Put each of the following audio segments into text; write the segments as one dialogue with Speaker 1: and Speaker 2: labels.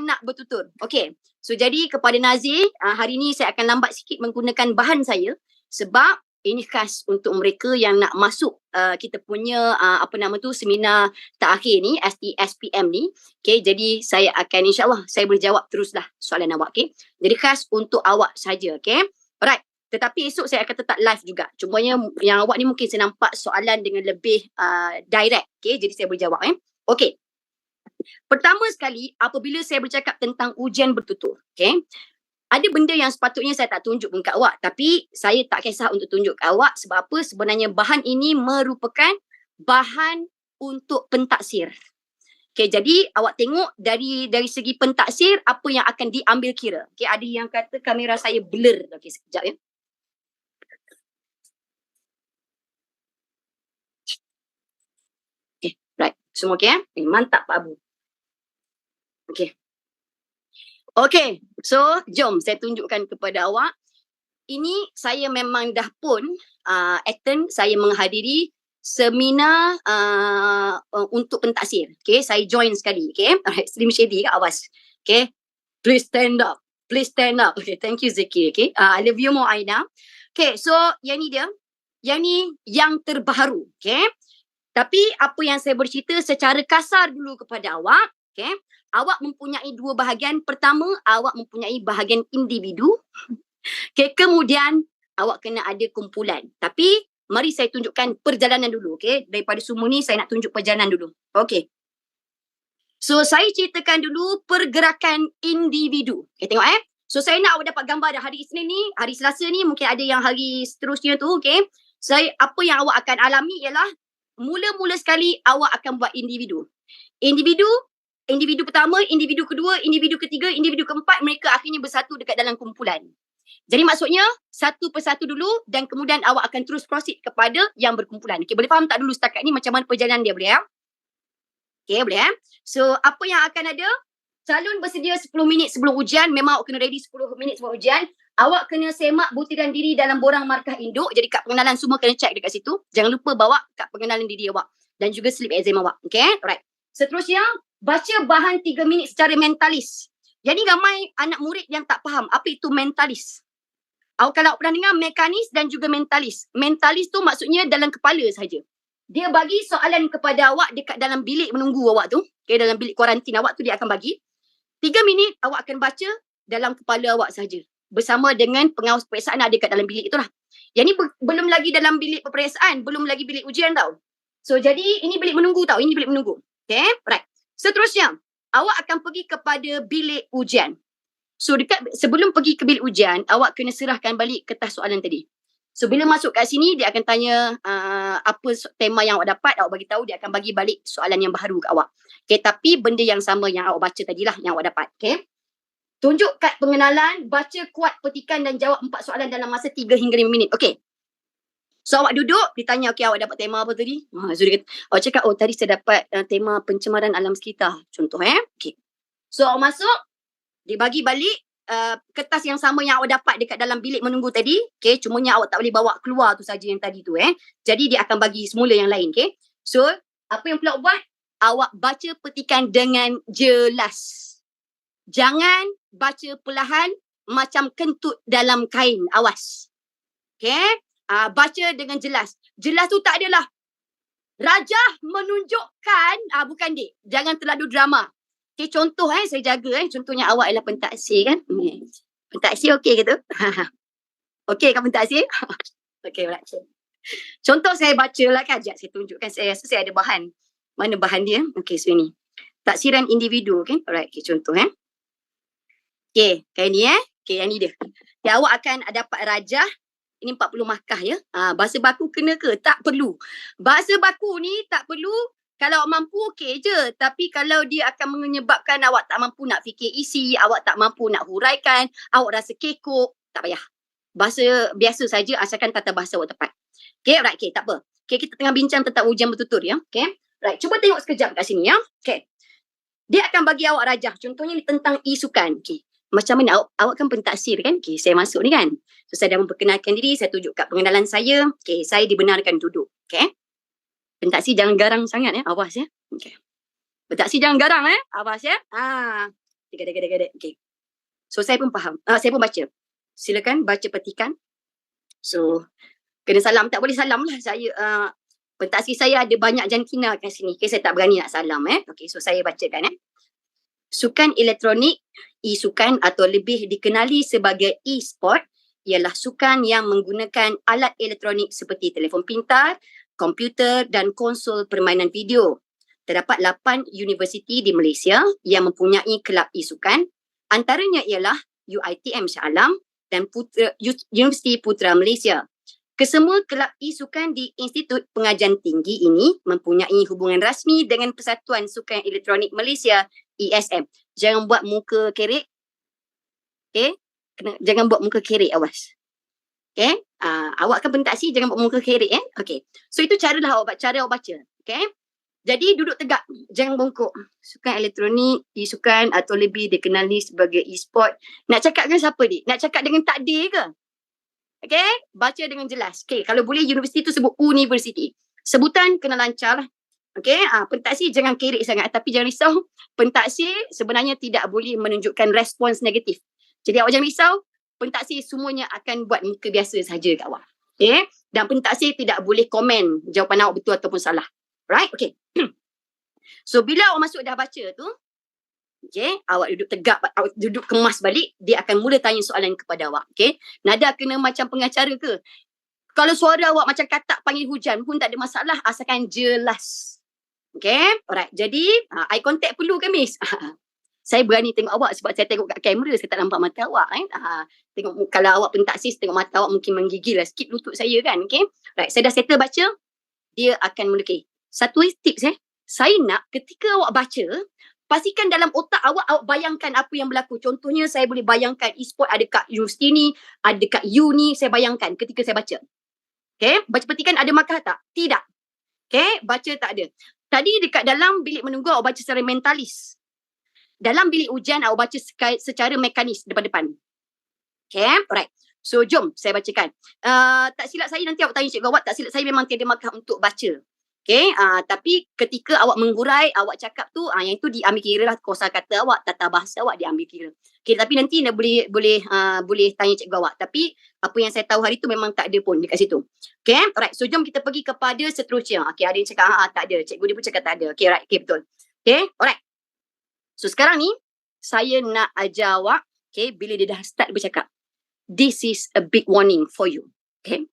Speaker 1: nak bertutur. Okay. So jadi kepada Nazir, hari ni saya akan lambat sikit menggunakan bahan saya sebab ini khas untuk mereka yang nak masuk kita punya seminar terakhir ni, SPM ni. Okay, jadi saya akan insyaAllah saya boleh jawab teruslah soalan awak. Okay, jadi khas untuk awak saja. Okay, alright. Tetapi esok saya akan tetap live juga. Cumanya yang awak ni mungkin saya nampak soalan dengan lebih direct. Okay, jadi saya boleh jawab. Okay. Pertama sekali, apabila saya bercakap tentang ujian bertutur, okay, ada benda yang sepatutnya saya tak tunjuk pun kat awak. Tapi saya tak kisah untuk tunjuk kat awak. Sebab apa? Sebenarnya bahan ini merupakan bahan untuk pentaksir. Okay, jadi awak tengok dari segi pentaksir, apa yang akan diambil kira. Okay, ada yang kata kamera saya blur. Okay, sekejap ya. Okay, right. Semua okay ya? Mantap Pak Abu. Okay. Okay, so jom saya tunjukkan kepada awak. Ini saya memang dah pun attend, saya menghadiri seminar untuk pentaksir. Okay, saya join sekali. Okay, alright, Slim Shady kat awas. Okay, please stand up. Please stand up. Okay, thank you Zeki. Okay, I love you more Aina. Okay, so yang ni dia. Yang ni yang terbaru. Okay, tapi apa yang saya bercerita secara kasar dulu kepada awak. Okay, awak mempunyai dua bahagian. Pertama, awak mempunyai bahagian individu. Okay, kemudian awak kena ada kumpulan. Tapi mari saya tunjukkan perjalanan dulu. Okay, daripada semua ni saya nak tunjuk perjalanan dulu. Okay. So saya ceritakan dulu pergerakan individu. Okay, tengok So saya nak awak dapat gambar dah hari Isnin ni, hari Selasa ni, mungkin ada yang hari seterusnya tu. Okay. Apa yang awak akan alami ialah mula-mula sekali awak akan buat individu. Individu pertama, individu kedua, individu ketiga, individu keempat, mereka akhirnya bersatu dekat dalam kumpulan. Jadi maksudnya satu persatu dulu dan kemudian awak akan terus proceed kepada yang berkumpulan. Okay, boleh faham tak dulu setakat ni macam mana perjalanan dia, boleh ya? Okay, boleh ya? So apa yang akan ada? Calon bersedia 10 minit sebelum ujian. Memang awak kena ready 10 minit sebelum ujian. Awak kena semak butiran diri dalam borang markah induk. Jadi kad pengenalan semua kena check dekat situ. Jangan lupa bawa kad pengenalan diri awak. Dan juga slip exam awak. Okay, alright. Seterusnya, baca bahan 3 minit secara mentalis. Jadi ramai anak murid yang tak faham apa itu mentalis. Kalau awak pernah dengar mekanis dan juga mentalis. Mentalis tu maksudnya dalam kepala saja. Dia bagi soalan kepada awak dekat dalam bilik menunggu awak tu. Okay, dalam bilik kuarantin awak tu dia akan bagi. 3 minit awak akan baca dalam kepala awak saja. Bersama dengan pengawas peperiksaan ada dekat dalam bilik itulah. Yang ni belum lagi dalam bilik peperiksaan. Belum lagi bilik ujian tau. So jadi ini bilik menunggu tau. Ini bilik menunggu. Okay, right. Seterusnya, awak akan pergi kepada bilik ujian. So sebelum pergi ke bilik ujian, awak kena serahkan balik kertas soalan tadi. So bila masuk kat sini, dia akan tanya apa tema yang awak dapat, awak bagi tahu, dia akan bagi balik soalan yang baru ke awak. Okay, tapi benda yang sama yang awak baca tadilah yang awak dapat. Okay. Tunjuk kad pengenalan, baca kuat petikan dan jawab 4 soalan dalam masa 3 hingga 5 minit. Okay. So awak duduk, ditanya, okay, awak dapat tema apa tadi? So dia kata, awak cakap, oh tadi saya dapat tema pencemaran alam sekitar. Contoh Okay. So awak masuk, dia bagi balik kertas yang sama yang awak dapat dekat dalam bilik menunggu tadi. Okay, cumanya awak tak boleh bawa keluar tu saja yang tadi tu. Jadi dia akan bagi semula yang lain. Okay. So apa yang pula buat? Awak baca petikan dengan jelas. Jangan baca perlahan macam kentut dalam kain. Awas. Okay. Baca dengan jelas. Jelas tu tak adalah Rajah menunjukkan, bukan dik. Jangan terlalu drama. Okay, contoh saya jaga contohnya awak adalah pentaksir kan. Pentaksir okey ke tu? Okey kan pentaksir? Okey, right. Contoh saya baca lah kan. Sekejap saya tunjukkan. Saya rasa saya ada bahan. Mana bahan dia? Okey, so ini. Taksiran individu. Okay, alright. Okay, contoh Okay, kayak ni Okay, yang ni dia. Okay, awak akan dapat rajah. Ini 40 markah ya. Bahasa baku kena ke? Tak perlu. Bahasa baku ni tak perlu. Kalau awak mampu okey je. Tapi kalau dia akan menyebabkan awak tak mampu nak fikir isi, awak tak mampu nak huraikan, awak rasa kekok, tak payah. Bahasa biasa saja asalkan tata bahasa awak tepat. Okay, right. Okay, tak apa. Okay, kita tengah bincang tentang ujian bertutur ya. Okay, right. Cuba tengok sekejap kat sini ya. Okay. Dia akan bagi awak rajah. Contohnya ni tentang isukan. Okay. Macam mana awak kan pentaksir kan? Okay, saya masuk ni kan. So, saya dah memperkenalkan diri, saya tunjuk kat pengenalan saya. Okay, saya dibenarkan duduk. Okay. Pentaksir jangan garang sangat awas ya. Okay. Pentaksir jangan garang awas ya. Dia gadai. Okay. So saya pun faham. Saya pun baca. Silakan baca petikan. So kena salam, tak boleh salam lah. Saya pentadsi saya ada banyak jantina kat sini. Okay, saya tak berani nak salam. Okay, so saya bacakan. Sukan elektronik, e-sukan atau lebih dikenali sebagai e-sport ialah sukan yang menggunakan alat elektronik seperti telefon pintar, komputer dan konsol permainan video. Terdapat 8 universiti di Malaysia yang mempunyai kelab e-sukan. Antaranya ialah UiTM Shah Alam dan Universiti Putra Malaysia. Kesemua kelab e-sukan di Institut Pengajian Tinggi ini mempunyai hubungan rasmi dengan Persatuan Sukan Elektronik Malaysia, ESM. Jangan buat muka kerek. Okay? Jangan buat muka kerek, awas. Okay? Awak kan pentadsi, jangan buat muka kerek. Okay. So itu cara awak baca. Okay? Jadi duduk tegak, jangan bongkok. Sukan elektronik, e-sukan atau lebih dikenali sebagai e-sport. Nak cakap dengan siapa ni? Nak cakap dengan takdir ke? Okay, baca dengan jelas. Okay, kalau boleh universiti tu sebut universiti. Sebutan kena lancar lah. Okay, pentadsi jangan kerek sangat. Tapi jangan risau, pentadsi sebenarnya tidak boleh menunjukkan respons negatif. Jadi awak jangan risau, pentadsi semuanya akan buat muka biasa saja kat awak. Okay, dan pentadsi tidak boleh komen jawapan awak betul ataupun salah. Right, okay. So bila awak masuk dah baca tu, okay, awak duduk tegak, awak duduk kemas balik, dia akan mula tanya soalan kepada awak. Okay, nada kena macam pengacara ke? Kalau suara awak macam katak panggil hujan pun tak ada masalah asalkan jelas. Okay, alright. Jadi, eye contact perlu ke, Miss? Saya berani tengok awak sebab saya tengok kat kamera, saya tak nampak mata awak. Tengok, kalau awak pentadsi, tengok mata awak mungkin menggigil lah sikit lutut saya kan. Okay, right. Saya dah settle baca, dia akan mula. Okay, satu tips saya nak ketika awak baca, pastikan dalam otak awak bayangkan apa yang berlaku. Contohnya saya boleh bayangkan e-sport ada kat universiti ni, ada kat U ni, saya bayangkan ketika saya baca. Okay, baca petikan ada markah tak? Tidak. Okay, baca tak ada. Tadi dekat dalam bilik menunggu awak baca secara mentalis. Dalam bilik ujian awak baca secara mekanis depan-depan. Okay, alright. So jom saya bacakan. Tak silap saya nanti awak tanya cikgu awak, tak silap saya memang tiada markah untuk baca. Okay, tapi ketika awak menghurai, awak cakap tu, yang itu diambil kira lah, kosa kata awak, tata bahasa awak diambil kira. Okay, tapi nanti boleh tanya cikgu awak. Tapi apa yang saya tahu hari tu memang tak ada pun dekat situ. Okay, alright. So jom kita pergi kepada seterusnya. Okay, ada yang cakap tak ada. Cikgu dia pun cakap tak ada. Okay, alright. Okay, betul. Okay, alright. So sekarang ni, saya nak ajar awak, okay, bila dia dah start bercakap. This is a big warning for you. Okay.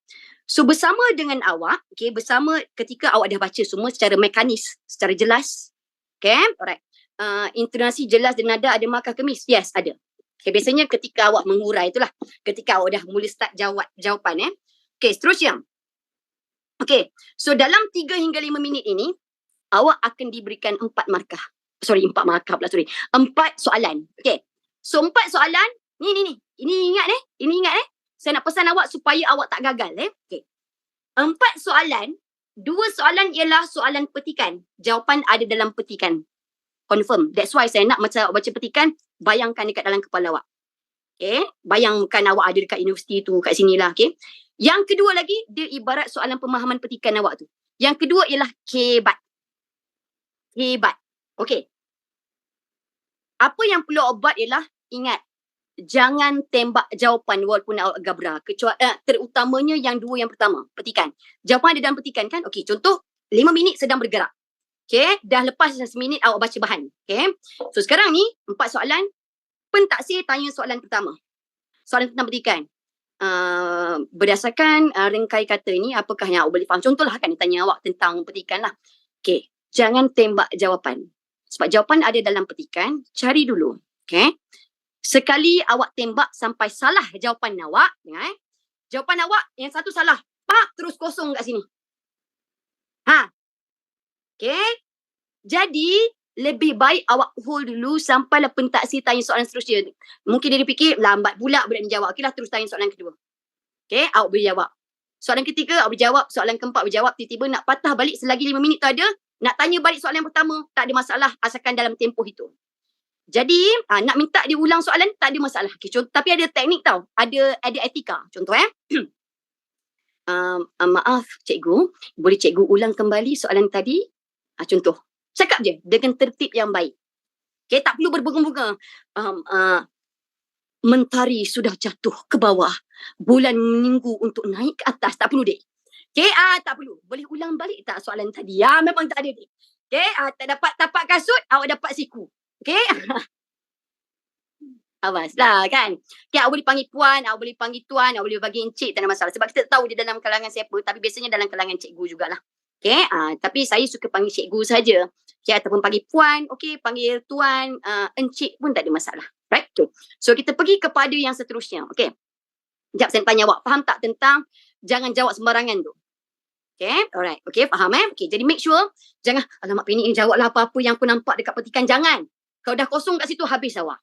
Speaker 1: So bersama dengan awak, okay, bersama ketika awak dah baca semua secara mekanis, secara jelas. Okay, alright. Intonasi jelas dan nada ada markah ke, Miss? Yes, ada. Okay, biasanya ketika awak menghurai itulah. Ketika awak dah mula start jawapan. Okay, seterusnya. Okay, so dalam 3 hingga 5 minit ini, awak akan diberikan 4 markah. 4 soalan. Okay, so 4 soalan, ni. Ini ingat Saya nak pesan awak supaya awak tak gagal. Okay. 4 soalan, 2 soalan ialah soalan petikan. Jawapan ada dalam petikan. Confirm. That's why saya nak macam awak baca petikan, bayangkan dekat dalam kepala awak. Okay. Bayangkan awak ada dekat universiti tu, kat sini lah. Okay. Yang kedua lagi, dia ibarat soalan pemahaman petikan awak tu. Yang kedua ialah hebat. Okay. Apa yang perlu awak buat ialah, ingat, jangan tembak jawapan walaupun awak gabra. Terutamanya yang 2 yang pertama, petikan. Jawapan ada dalam petikan kan? Okey, contoh 5 minit sedang bergerak. Okey, dah lepas 1 minit awak baca bahan. Okey. So sekarang ni 4 soalan. Pentadsi tanya soalan pertama. Soalan tentang petikan. Berdasarkan rangkai kata ni, apakah yang awak boleh faham? Contohlah kan dia tanya awak tentang petikan lah. Okey, jangan tembak jawapan. Sebab jawapan ada dalam petikan, cari dulu. Okey. Sekali awak tembak sampai salah jawapan awak, jawapan awak yang satu salah, terus kosong kat sini. Okay. Jadi, lebih baik awak hold dulu sampailah pentadsi tanya soalan seterusnya. Mungkin dia fikir, lambat pula budak ni jawab. Okeylah, terus tanya soalan kedua. Okay, awak boleh jawab. Soalan ketiga, awak berjawab. Soalan keempat, berjawab. Tiba-tiba nak patah balik selagi 5 minit tu ada, nak tanya balik soalan yang pertama, tak ada masalah asalkan dalam tempoh itu. Jadi, nak minta dia ulang soalan, tak ada masalah. Okay, tapi ada teknik tau. Ada etika. Contoh maaf cikgu, boleh cikgu ulang kembali soalan tadi? Contoh. Cakap je dengan tertib yang baik. Okay, tak perlu berbunga-bunga. Um, uh, Mentari sudah jatuh ke bawah. Bulan menunggu untuk naik ke atas. Tak perlu, Dek. Okay, tak perlu. Boleh ulang balik tak soalan tadi? Ya, memang tak ada, Dek. Okay, tak dapat tapak kasut, awak dapat siku. Okay? Awas lah kan. Okay, awak boleh panggil puan, awak boleh panggil tuan, awak boleh panggil encik, tak ada masalah. Sebab kita tahu dia dalam kalangan siapa, tapi biasanya dalam kalangan cikgu jugalah. Okay, tapi saya suka panggil cikgu saja. Okay, ataupun panggil puan, okay, panggil tuan, encik pun tak ada masalah. Right? So, kita pergi kepada yang seterusnya. Okay. Sekejap saya tanya awak, faham tak tentang jangan jawab sembarangan tu? Okay, alright. Okay, faham Okay, jadi make sure, jangan, alamak Penik ni jawablah apa-apa yang aku nampak dekat petikan. Jangan. Kalau dah kosong kat situ, habis awak.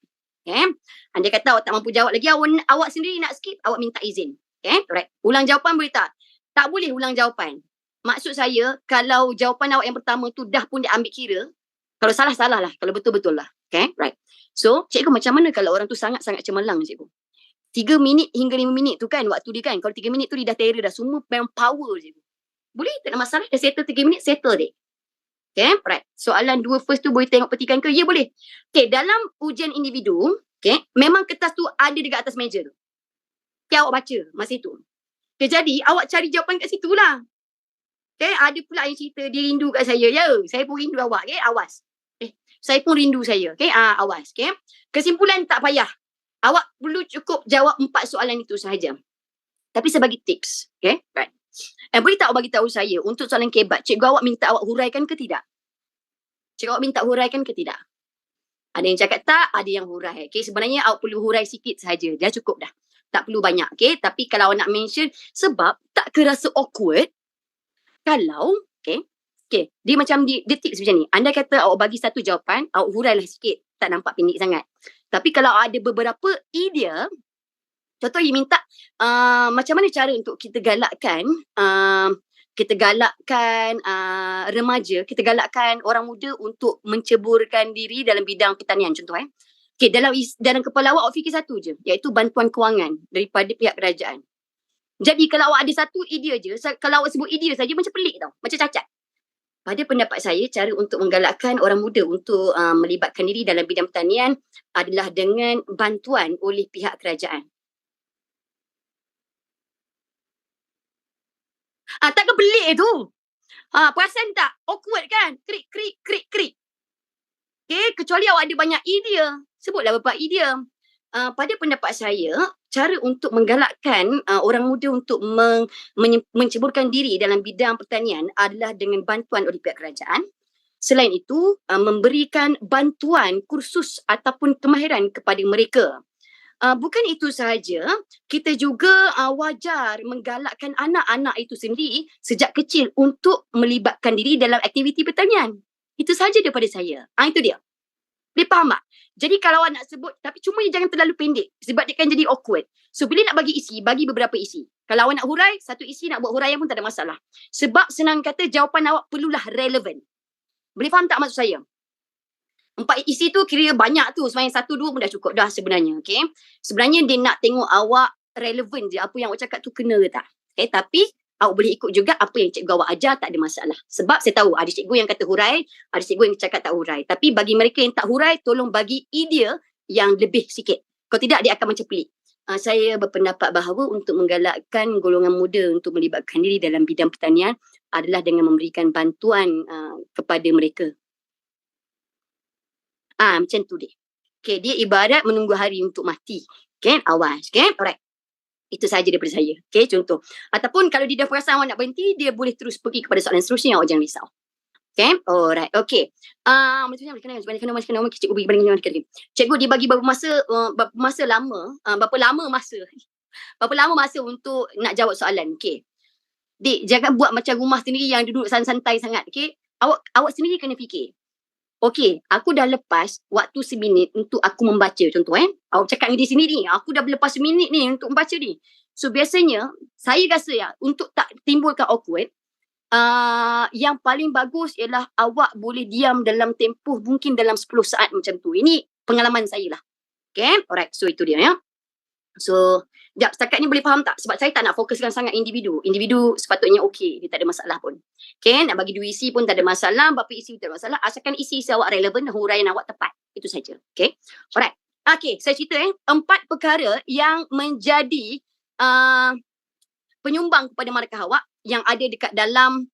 Speaker 1: Okay, andai kata awak tak mampu jawab lagi, awak sendiri nak skip, awak minta izin. Okay, alright. Ulang jawapan boleh tak? Tak boleh ulang jawapan. Maksud saya, kalau jawapan awak yang pertama tu dah pun dia ambil kira, kalau salah, salah lah. Kalau betul-betul lah. Okay, right. So, cikgu macam mana kalau orang tu sangat-sangat cemerlang, cikgu? 3 minit hingga 5 minit tu kan waktu dia kan. Kalau 3 minit tu dia dah terror dah. Semua memang power je. Boleh, tak ada masalah. Dah settle 3 minit, settle dek. Okay, right. Soalan 2 first tu boleh tengok petikan ke? Ya, boleh. Okay, dalam ujian individu, okay, memang kertas tu ada dekat atas meja tu. Okay, awak baca masa itu. Okay, jadi awak cari jawapan kat situ lah. Okay, ada pula yang cerita dia rindu kat saya. Ya, saya pun rindu awak. Okay, awas. Saya pun rindu saya. Okay, awas. Okay, kesimpulan tak payah. Awak perlu cukup jawab 4 soalan itu sahaja. Tapi sebagai tips. Okay, right. Boleh tak awak bagi tahu saya untuk soalan kebat, cikgu awak minta awak huraikan ke tidak? Cikgu awak minta huraikan ke tidak? Ada yang cakap tak, ada yang hurai. Okay, sebenarnya awak perlu hurai sikit sahaja. Dah cukup dah. Tak perlu banyak. Okay, tapi kalau awak nak mention, sebab tak kerasa awkward kalau, okay, dia macam dia tips macam ni. Anda kata awak bagi satu jawapan, awak hurailah sikit. Tak nampak Penik sangat. Tapi kalau ada beberapa idea, contoh dia minta macam mana cara untuk kita galakkan remaja, kita galakkan orang muda untuk menceburkan diri dalam bidang pertanian contoh Okay, dalam kepala awak fikir satu je, iaitu bantuan kewangan daripada pihak kerajaan. Jadi kalau awak ada satu idea je, kalau awak sebut idea saja macam pelik tau, macam cacat. Pada pendapat saya, cara untuk menggalakkan orang muda untuk melibatkan diri dalam bidang pertanian adalah dengan bantuan oleh pihak kerajaan. Takkan pelik tu. Perasan tak? Awkward kan? Krik, krik, krik, krik. Okay, kecuali awak ada banyak idea. Sebutlah beberapa idea. Pada pendapat saya, cara untuk menggalakkan orang muda untuk menceburkan diri dalam bidang pertanian adalah dengan bantuan oleh pihak kerajaan. Selain itu, memberikan bantuan kursus ataupun kemahiran kepada mereka. Bukan itu sahaja, kita juga wajar menggalakkan anak-anak itu sendiri sejak kecil untuk melibatkan diri dalam aktiviti pertanian. Itu sahaja daripada saya. Itu dia. Dia faham tak? Jadi kalau awak nak sebut, tapi cuma jangan terlalu pendek sebab dia akan jadi awkward. So bila nak bagi isi, bagi beberapa isi. Kalau awak nak hurai, satu isi nak buat huraian pun tak ada masalah. Sebab senang kata jawapan awak perlulah relevan. Boleh faham tak maksud saya? 4 isi tu kira banyak tu. Sebenarnya 1, 2 pun dah cukup dah sebenarnya. Okay? Sebenarnya dia nak tengok awak relevan je. Apa yang awak cakap tu kena ke tak. Okay? Tapi awak boleh ikut juga apa yang cikgu awak ajar, tak ada masalah. Sebab saya tahu ada cikgu yang kata hurai, ada cikgu yang cakap tak hurai. Tapi bagi mereka yang tak hurai, tolong bagi idea yang lebih sikit. Kalau tidak, dia akan macam pelik. Saya berpendapat bahawa untuk menggalakkan golongan muda untuk melibatkan diri dalam bidang pertanian adalah dengan memberikan bantuan kepada mereka. Macam tu dia. Okay, dia ibarat menunggu hari untuk mati. Okay, awas. Okay, alright. Itu sahaja daripada saya. Okay, contoh. Ataupun kalau dia dah perasan awak nak berhenti, dia boleh terus pergi kepada soalan seterusnya, awak jangan risau. Okay, alright. Okay. Maksudnya, cikgu bagi bandingan. Cikgu dia bagi berapa masa lama, berapa lama masa untuk nak jawab soalan. Okay. Dik, jangan buat macam rumah sendiri yang duduk santai sangat. Okay. Awak sendiri kena fikir. Okay, aku dah lepas waktu seminit untuk aku membaca. Contoh awak cakap dengan dia sini ni, aku dah lepas seminit ni untuk membaca ni. So biasanya, saya rasa ya, untuk tak timbulkan awkward, yang paling bagus ialah awak boleh diam dalam tempoh mungkin dalam 10 saat macam tu. Ini pengalaman saya lah. Okay, alright. So itu dia ya. So, Sekejap, setakat ni boleh faham tak? Sebab saya tak nak fokuskan sangat individu. Individu sepatutnya okey, dia tak ada masalah pun. Okay, nak bagi 2 isi pun tak ada masalah, berapa isi pun tak ada masalah. Asalkan isi-isi awak relevan dan huraian awak tepat. Itu saja. Okay, alright. Okay, saya cerita 4 perkara yang menjadi penyumbang kepada markah awak yang ada dekat dalam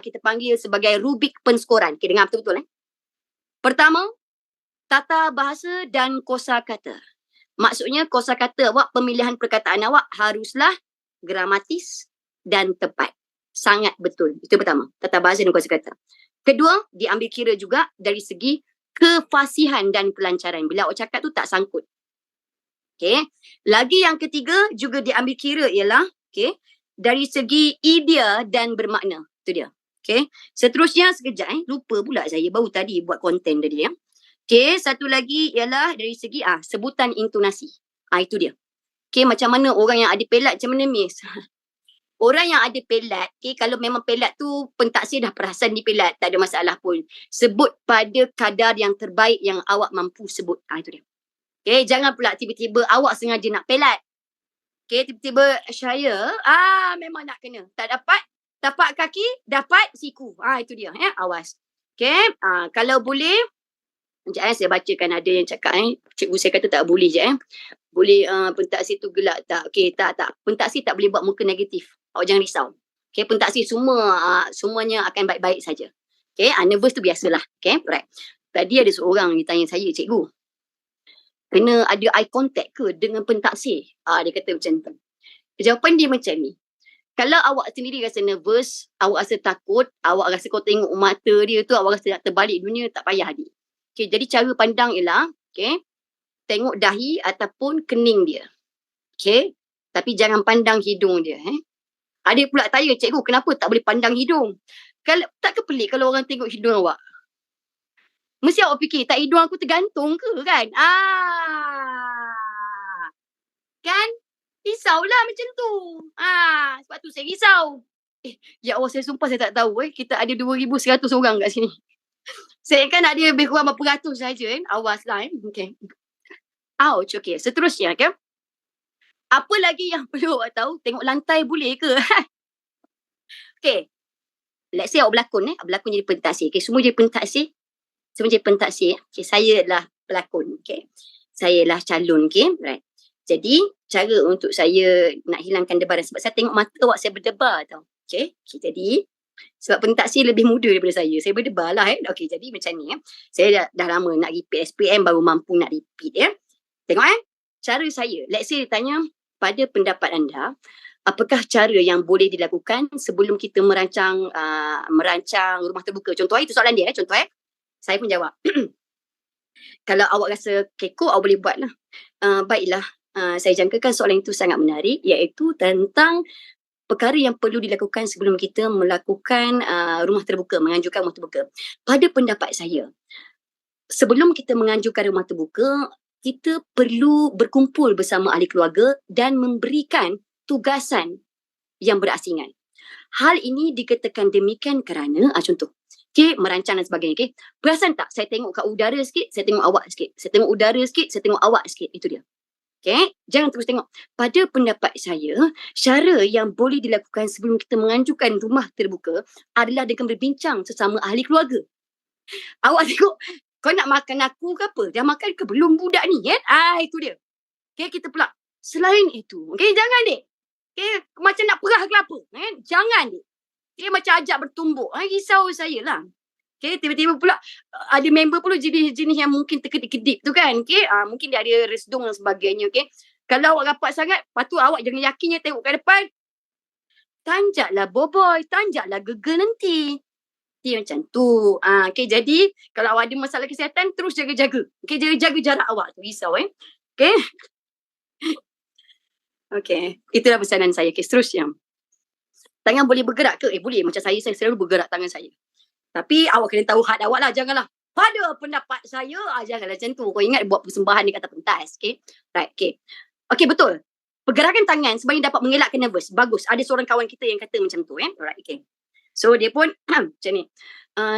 Speaker 1: kita panggil sebagai rubik penskoran. Okay, dengar betul-betul. Pertama, tata bahasa dan kosakata. Maksudnya kosakata awak, pemilihan perkataan awak haruslah gramatis dan tepat. Sangat betul. Itu pertama, tata bahasa dan kosakata. Kedua, diambil kira juga dari segi kefasihan dan kelancaran. Bila awak cakap tu tak sangkut. Okay. Lagi yang ketiga juga diambil kira ialah dari segi idea dan bermakna. Itu dia. Okay. Seterusnya sekejap lupa pula saya baru tadi buat konten tadi ya. Okay, satu lagi ialah dari segi sebutan intonasi. Itu dia. Okay, macam mana orang yang ada pelat, macam mana Miss? Orang yang ada pelat, kalau memang pelat tu pentaksir dah perasan di pelat, tak ada masalah pun. Sebut pada kadar yang terbaik yang awak mampu sebut. Itu dia. Okay, jangan pula tiba-tiba awak sengaja nak pelat. Okay, tiba-tiba saya, memang nak kena. Tak dapat, tapak kaki, dapat siku. Itu dia. Awas. Okay, kalau boleh, sekejap saya bacakan ada yang cakap cikgu saya kata tak boleh je boleh pentaksir tu gelak tak? Okey, tak. Pentaksir tak boleh buat muka negatif. Awak jangan risau. Okey, pentaksir semuanya akan baik-baik saja. Okey, nervous tu biasalah. Okey, right. Tadi ada seorang yang tanya saya, cikgu, kena ada eye contact ke dengan pentaksir? Dia kata macam tu. Jawapan dia macam ni. Kalau awak sendiri rasa nervous, awak rasa takut, awak rasa kau tengok mata dia tu, awak rasa nak terbalik dunia, tak payah adik. Okay, jadi cara pandang ialah, tengok dahi ataupun kening dia. Okay, tapi jangan pandang hidung dia. Ada pula tanya, cikgu, kenapa tak boleh pandang hidung? Kalau tak ke pelik kalau orang tengok hidung awak? Mesti awak fikir, tak hidung aku tergantung ke kan? Kan? Risaulah macam tu. Sebab tu saya risau. Ya Allah, saya sumpah saya tak tahu. Kita ada 2,100 orang kat sini. Saya kan ada lebih kurang berapa ratus saja Awaslah Okay. Ouch. Okay. Seterusnya apa lagi yang perlu awak tahu? Tengok lantai boleh ke? Okay. Let's say awak berlakon berlakon jadi pentaksir. Okay. Semua jadi pentaksir. Okay. Saya lah pelakon. Okay. Saya lah calon. Okay. Right. Jadi cara untuk saya nak hilangkan debaran sebab saya tengok mata awak saya berdebar tau. Okay. Jadi sebab pentaksir lebih muda daripada saya berdebar lah Okey, jadi macam ni saya dah lama nak repeat SPM baru mampu nak repeat Tengok cara saya. Let's say dia tanya, pada pendapat anda, apakah cara yang boleh dilakukan sebelum kita merancang rumah terbuka? Contoh itu soalan dia contoh saya pun jawab. Kalau awak rasa kekok, awak boleh buat lah. Baiklah, saya jangkakan soalan itu sangat menarik, iaitu tentang perkara yang perlu dilakukan sebelum kita melakukan rumah terbuka, menganjurkan rumah terbuka. Pada pendapat saya, sebelum kita menganjurkan rumah terbuka, kita perlu berkumpul bersama ahli keluarga dan memberikan tugasan yang berasingan. Hal ini dikatakan demikian kerana, contoh, merancang dan sebagainya. Perasan tak, saya tengok kat udara sikit, saya tengok awak sikit. Saya tengok udara sikit, saya tengok awak sikit. Itu dia. Okay, jangan terus tengok. Pada pendapat saya, cara yang boleh dilakukan sebelum kita menganjurkan rumah terbuka adalah dengan berbincang sesama ahli keluarga. Awak tengok, kau nak makan aku ke apa? Dah makan ke belum budak ni? Itu dia. Okay, kita pula. Selain itu, jangan dek. Macam nak perah kelapa. Jangan dek. Macam ajak bertumbuk. Risau saya lah. Tiba-tiba pula ada member pula jenis-jenis yang mungkin terkedip-kedip tu kan. Mungkin dia ada resdung dan sebagainya. Kalau awak rapat sangat, patut awak jangan yakinnya tengok ke depan. Tanjaklah boboy, tanjaklah gegel nanti. Dia macam tu. Jadi kalau awak ada masalah kesihatan, terus jaga-jaga. Jaga jarak awak tu. Risau Okay. Itulah pesanan saya. Seterusnya. Tangan boleh bergerak ke? Boleh. Macam saya selalu bergerak tangan saya. Tapi awak kena tahu had awak lah. Janganlah. Pada pendapat saya, janganlah macam tu. Kau ingat buat persembahan di kata pentas. Right. Okay, betul. Pergerakan tangan sebenarnya dapat mengelakkan nervous. Bagus. Ada seorang kawan kita yang kata macam tu. Alright, okay. So, dia pun macam ni.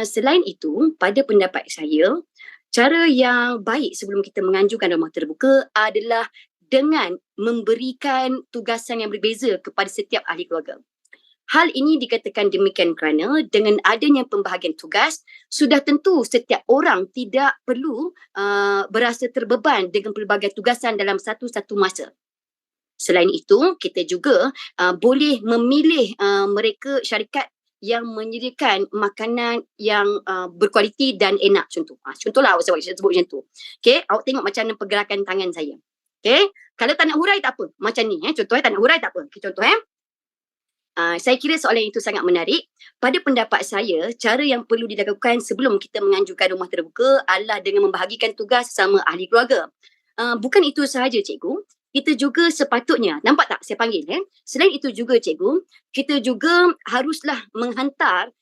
Speaker 1: Selain itu, pada pendapat saya, cara yang baik sebelum kita menganjurkan rumah terbuka adalah dengan memberikan tugasan yang berbeza kepada setiap ahli keluarga. Hal ini dikatakan demikian kerana dengan adanya pembahagian tugas, sudah tentu setiap orang tidak perlu berasa terbeban dengan pelbagai tugasan dalam satu-satu masa. Selain itu, kita juga boleh memilih mereka syarikat yang menyediakan makanan yang berkualiti dan enak, contoh. Contohlah awak sebut macam tu. Okay, awak tengok macam mana pergerakan tangan saya. Okay, kalau tak nak hurai tak apa. Macam ni, contoh tak nak hurai tak apa. Okay, contoh saya kira soalan itu sangat menarik. Pada pendapat saya, cara yang perlu dilakukan sebelum kita menganjurkan rumah terbuka adalah dengan membahagikan tugas sama ahli keluarga. Bukan itu sahaja, cikgu. Kita juga sepatutnya, nampak tak saya panggil? Selain itu juga, cikgu, kita juga haruslah menghantar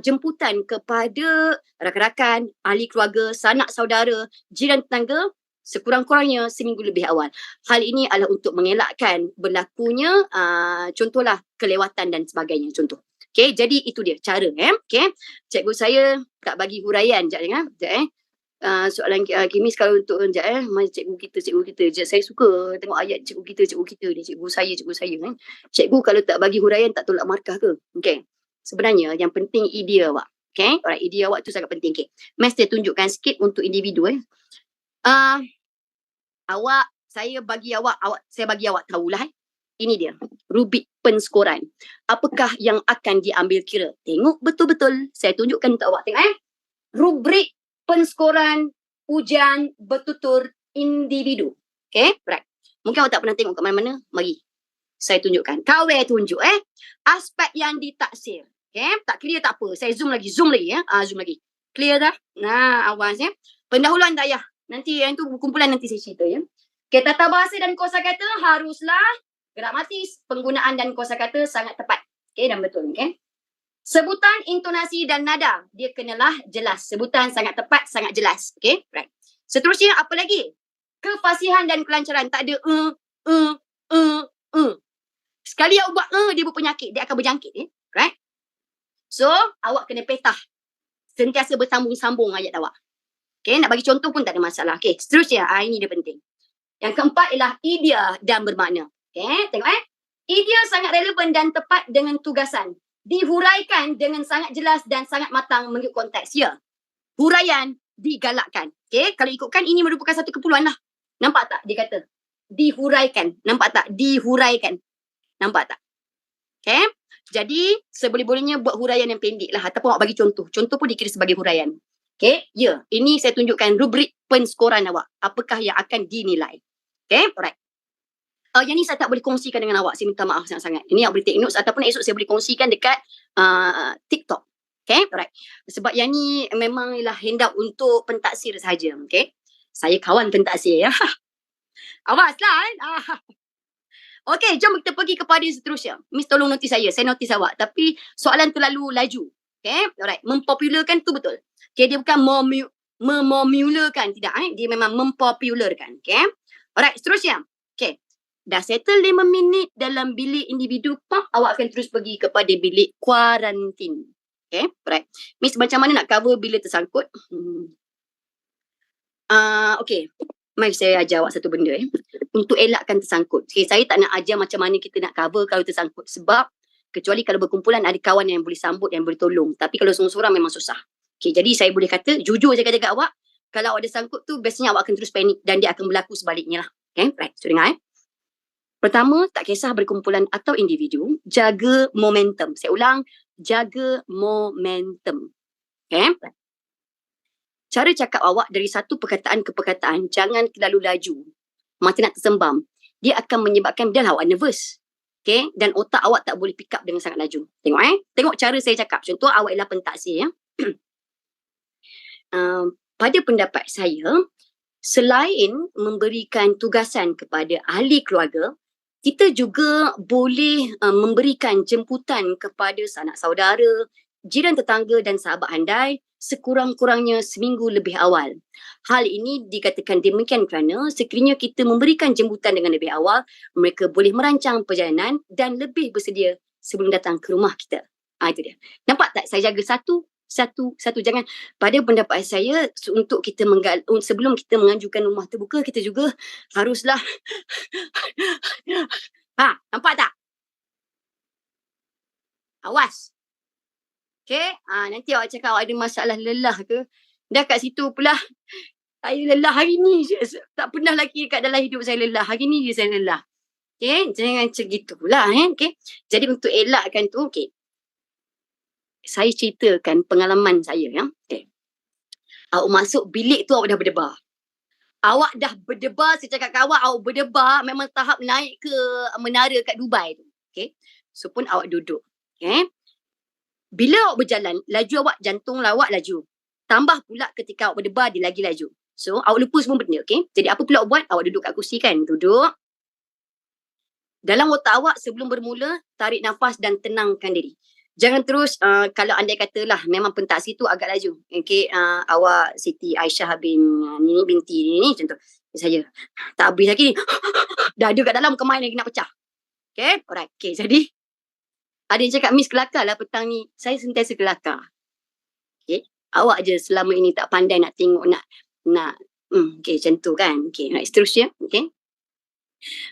Speaker 1: jemputan kepada rakan-rakan, ahli keluarga, sanak saudara, jiran tetangga, sekurang-kurangnya seminggu lebih awal. Hal ini adalah untuk mengelakkan berlakunya contohlah kelewatan dan sebagainya, contoh. Okay, jadi itu dia cara. Okay, cikgu saya tak bagi huraian. Sekejap soalan Kimis kalau untuk cikgu kita. Sekejap, saya suka tengok ayat cikgu kita ni, cikgu saya. Cikgu kalau tak bagi huraian tak tolak markah ke? Okay, sebenarnya yang penting idea awak. Okay, alright, idea awak tu sangat penting. Okay, Mas saya tunjukkan sikit untuk individu. Saya bagi awak tahulah. Ini dia, rubrik penskoran. Apakah yang akan diambil kira? Tengok betul-betul. Saya tunjukkan untuk awak. Tengok rubrik penskoran ujian bertutur individu. Okay, right. Mungkin awak tak pernah tengok kat mana-mana. Mari saya tunjukkan. Kawai tunjuk aspek yang ditaksir. Okay, tak clear tak apa. Saya zoom lagi. Zoom lagi. Clear dah? Nah, awas pendahuluan tak payah. Nanti yang tu kumpulan nanti saya cerita Okay, tata bahasa dan kosakata haruslah gramatis, penggunaan dan kosakata sangat tepat. Okay, dan betul. Okay. Sebutan, intonasi dan nada, dia kenalah jelas. Sebutan sangat tepat, sangat jelas. Okay, right. Seterusnya apa lagi? Kefasihan dan kelancaran. Tak ada Sekali awak buat dia berpenyakit, dia akan berjangkit. Right. So, awak kena petah. Sentiasa bersambung-sambung ayat awak. Okay, nak bagi contoh pun tak ada masalah. Okay, seterusnya, ini dia penting. Yang keempat ialah idea dan bermakna. Okay, tengok idea sangat relevan dan tepat dengan tugasan. Dihuraikan dengan sangat jelas dan sangat matang mengikut konteks. Ya, huraian digalakkan. Okay, kalau ikutkan ini merupakan satu keperluan lah. Nampak tak dia kata? Dihuraikan. Nampak tak? Dihuraikan. Nampak tak? Okay, jadi seboleh-bolehnya buat huraian yang pendek lah. Ataupun awak bagi contoh. Contoh pun dikira sebagai huraian. Okay, ya, ini saya tunjukkan rubrik penskoran awak. Apakah yang akan dinilai? Okay, alright. Yang ni saya tak boleh kongsikan dengan awak. Saya minta maaf sangat-sangat. Ini awak boleh take notes ataupun esok saya boleh kongsikan dekat TikTok. Okay, alright. Sebab yang ni memang ialah handout untuk pentaksir sahaja. Okay, saya kawan pentaksir ya. Awaslah. Okay, jom kita pergi kepada seterusnya. Miss tolong notis saya notis awak. Tapi soalan terlalu laju. Okay, alright. Mempopularkan tu betul. Okay, dia bukan memomularkan. Tidak, dia memang mempopularkan. Okay, alright, seterusnya. Okay, dah settle 5 minit dalam bilik individu, awak akan terus pergi kepada bilik kuarantin. Okay, alright. Miss macam mana nak cover bila tersangkut? Okay, mari saya ajar awak satu benda untuk elakkan tersangkut. Okay, saya tak nak ajar macam mana kita nak cover kalau tersangkut. Sebab kecuali kalau berkumpulan ada kawan yang boleh sambut, yang boleh tolong. Tapi kalau seorang-seorang memang susah. Okay, jadi saya boleh kata, jujur saya kata kat awak, kalau awak ada sangkut tu, biasanya awak akan terus panik dan dia akan berlaku sebaliknya lah. Okay, right. So dengar Pertama, tak kisah berkumpulan atau individu, jaga momentum. Saya ulang, jaga momentum. Okay? Cara cakap awak dari satu perkataan ke perkataan, jangan terlalu laju. Mata nak tersembam. Dia akan menyebabkan dah awak nervous. Okay? Dan otak awak tak boleh pick up dengan sangat laju. Tengok Tengok cara saya cakap. Contoh awak ialah pentaksir pada pendapat saya, selain memberikan tugasan kepada ahli keluarga, kita juga boleh memberikan jemputan kepada sanak saudara, jiran tetangga dan sahabat handai sekurang-kurangnya seminggu lebih awal. Hal ini dikatakan demikian kerana sekiranya kita memberikan jemputan dengan lebih awal, mereka boleh merancang perjalanan dan lebih bersedia sebelum datang ke rumah kita. Itu dia. Nampak tak saya jaga satu satu jangan, pada pendapat saya untuk kita sebelum kita mengajukan rumah terbuka, kita juga haruslah nampak tak? Awas. Okay, nanti awak cakap awak ada masalah lelah ke, dah kat situ pula saya lelah hari ni je. Tak pernah lagi kat dalam hidup saya lelah, hari ni je saya lelah. Okay, jangan macam gitulah. Okay, jadi untuk elakkan tu, okay, saya ceritakan pengalaman saya. Okay. Awak masuk bilik tu awak dah berdebar. Awak dah berdebar, saya cakap kat awak berdebar memang tahap naik ke menara kat Dubai tu. Okay, so pun awak duduk. Okay, bila awak berjalan, laju awak, jantung awak laju. Tambah pula ketika awak berdebar, dia lagi laju. So, awak lupa semua benda, okay? Jadi, apa pula awak buat? Awak duduk kat kursi kan? Duduk. Dalam otak awak, sebelum bermula, tarik nafas dan tenangkan diri. Jangan terus, kalau andai katalah, memang pentasi tu agak laju. Okay, awak Siti Aisyah binti ni, contoh. Saya, tak habis lagi. Dah ada kat dalam, kemain lagi nak pecah. Okay, alright. Okay, jadi, ada yang cakap, Miss kelakar lah petang ni. Saya sentiasa kelakar. Okay. Awak je selama ini tak pandai nak tengok, okay, macam tu kan. Okay, nak seterusnya. Okay.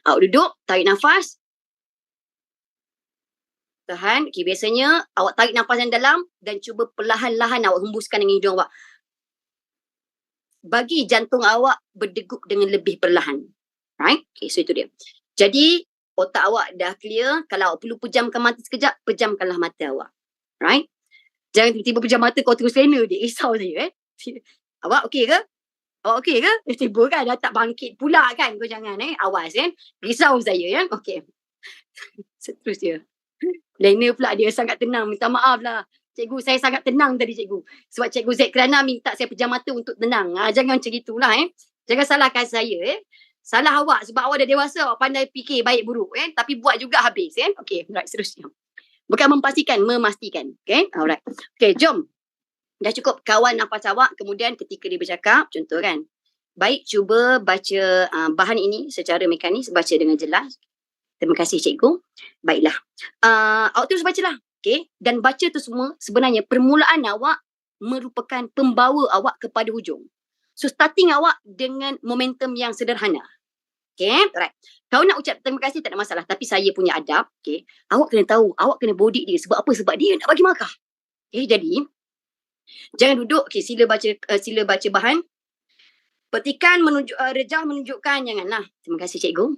Speaker 1: Awak duduk, tarik nafas. Tahan. Okay, biasanya awak tarik nafas yang dalam dan cuba perlahan-lahan awak hembuskan dengan hidung awak. Bagi jantung awak berdegup dengan lebih perlahan. Right? Okay, so itu dia. Jadi, otak awak dah clear. Kalau awak perlu pejamkan mata sekejap, pejamkanlah mata awak. Right? Jangan tiba-tiba pejam mata kau terus lena dia. Risau saya. Awak okey ke? Awak okey ke? Tiba kan dah tak bangkit pula kan. Kau jangan awas kan. Risau saya Okey. Seterusnya. Lena pula dia sangat tenang. Minta maaf lah. Cikgu, saya sangat tenang tadi cikgu. Sebab cikgu Zaid Kerana minta saya pejam mata untuk tenang. Jangan macam itulah Jangan salahkan saya Salah awak sebab awak dah dewasa, awak pandai fikir baik buruk tapi buat juga habis Okey, right, seterusnya. Bukan memastikan. Okay, alright. Okay, jom. Dah cukup kawan nafas awak, kemudian ketika dia bercakap, contoh kan. Baik, cuba baca bahan ini secara mekanis, baca dengan jelas. Terima kasih cikgu. Baiklah. Awak terus bacalah. Okay, dan baca tu semua sebenarnya permulaan awak merupakan pembawa awak kepada hujung. So, starting awak dengan momentum yang sederhana. Okay, alright. Kau nak ucap terima kasih tak ada masalah. Tapi saya punya adab, okay, awak kena tahu, awak kena body dia. Sebab apa? Sebab dia nak bagi markah. Okay, jadi, jangan duduk, okay, sila baca bahan. Petikan rejah menunjukkan, janganlah. Terima kasih cikgu.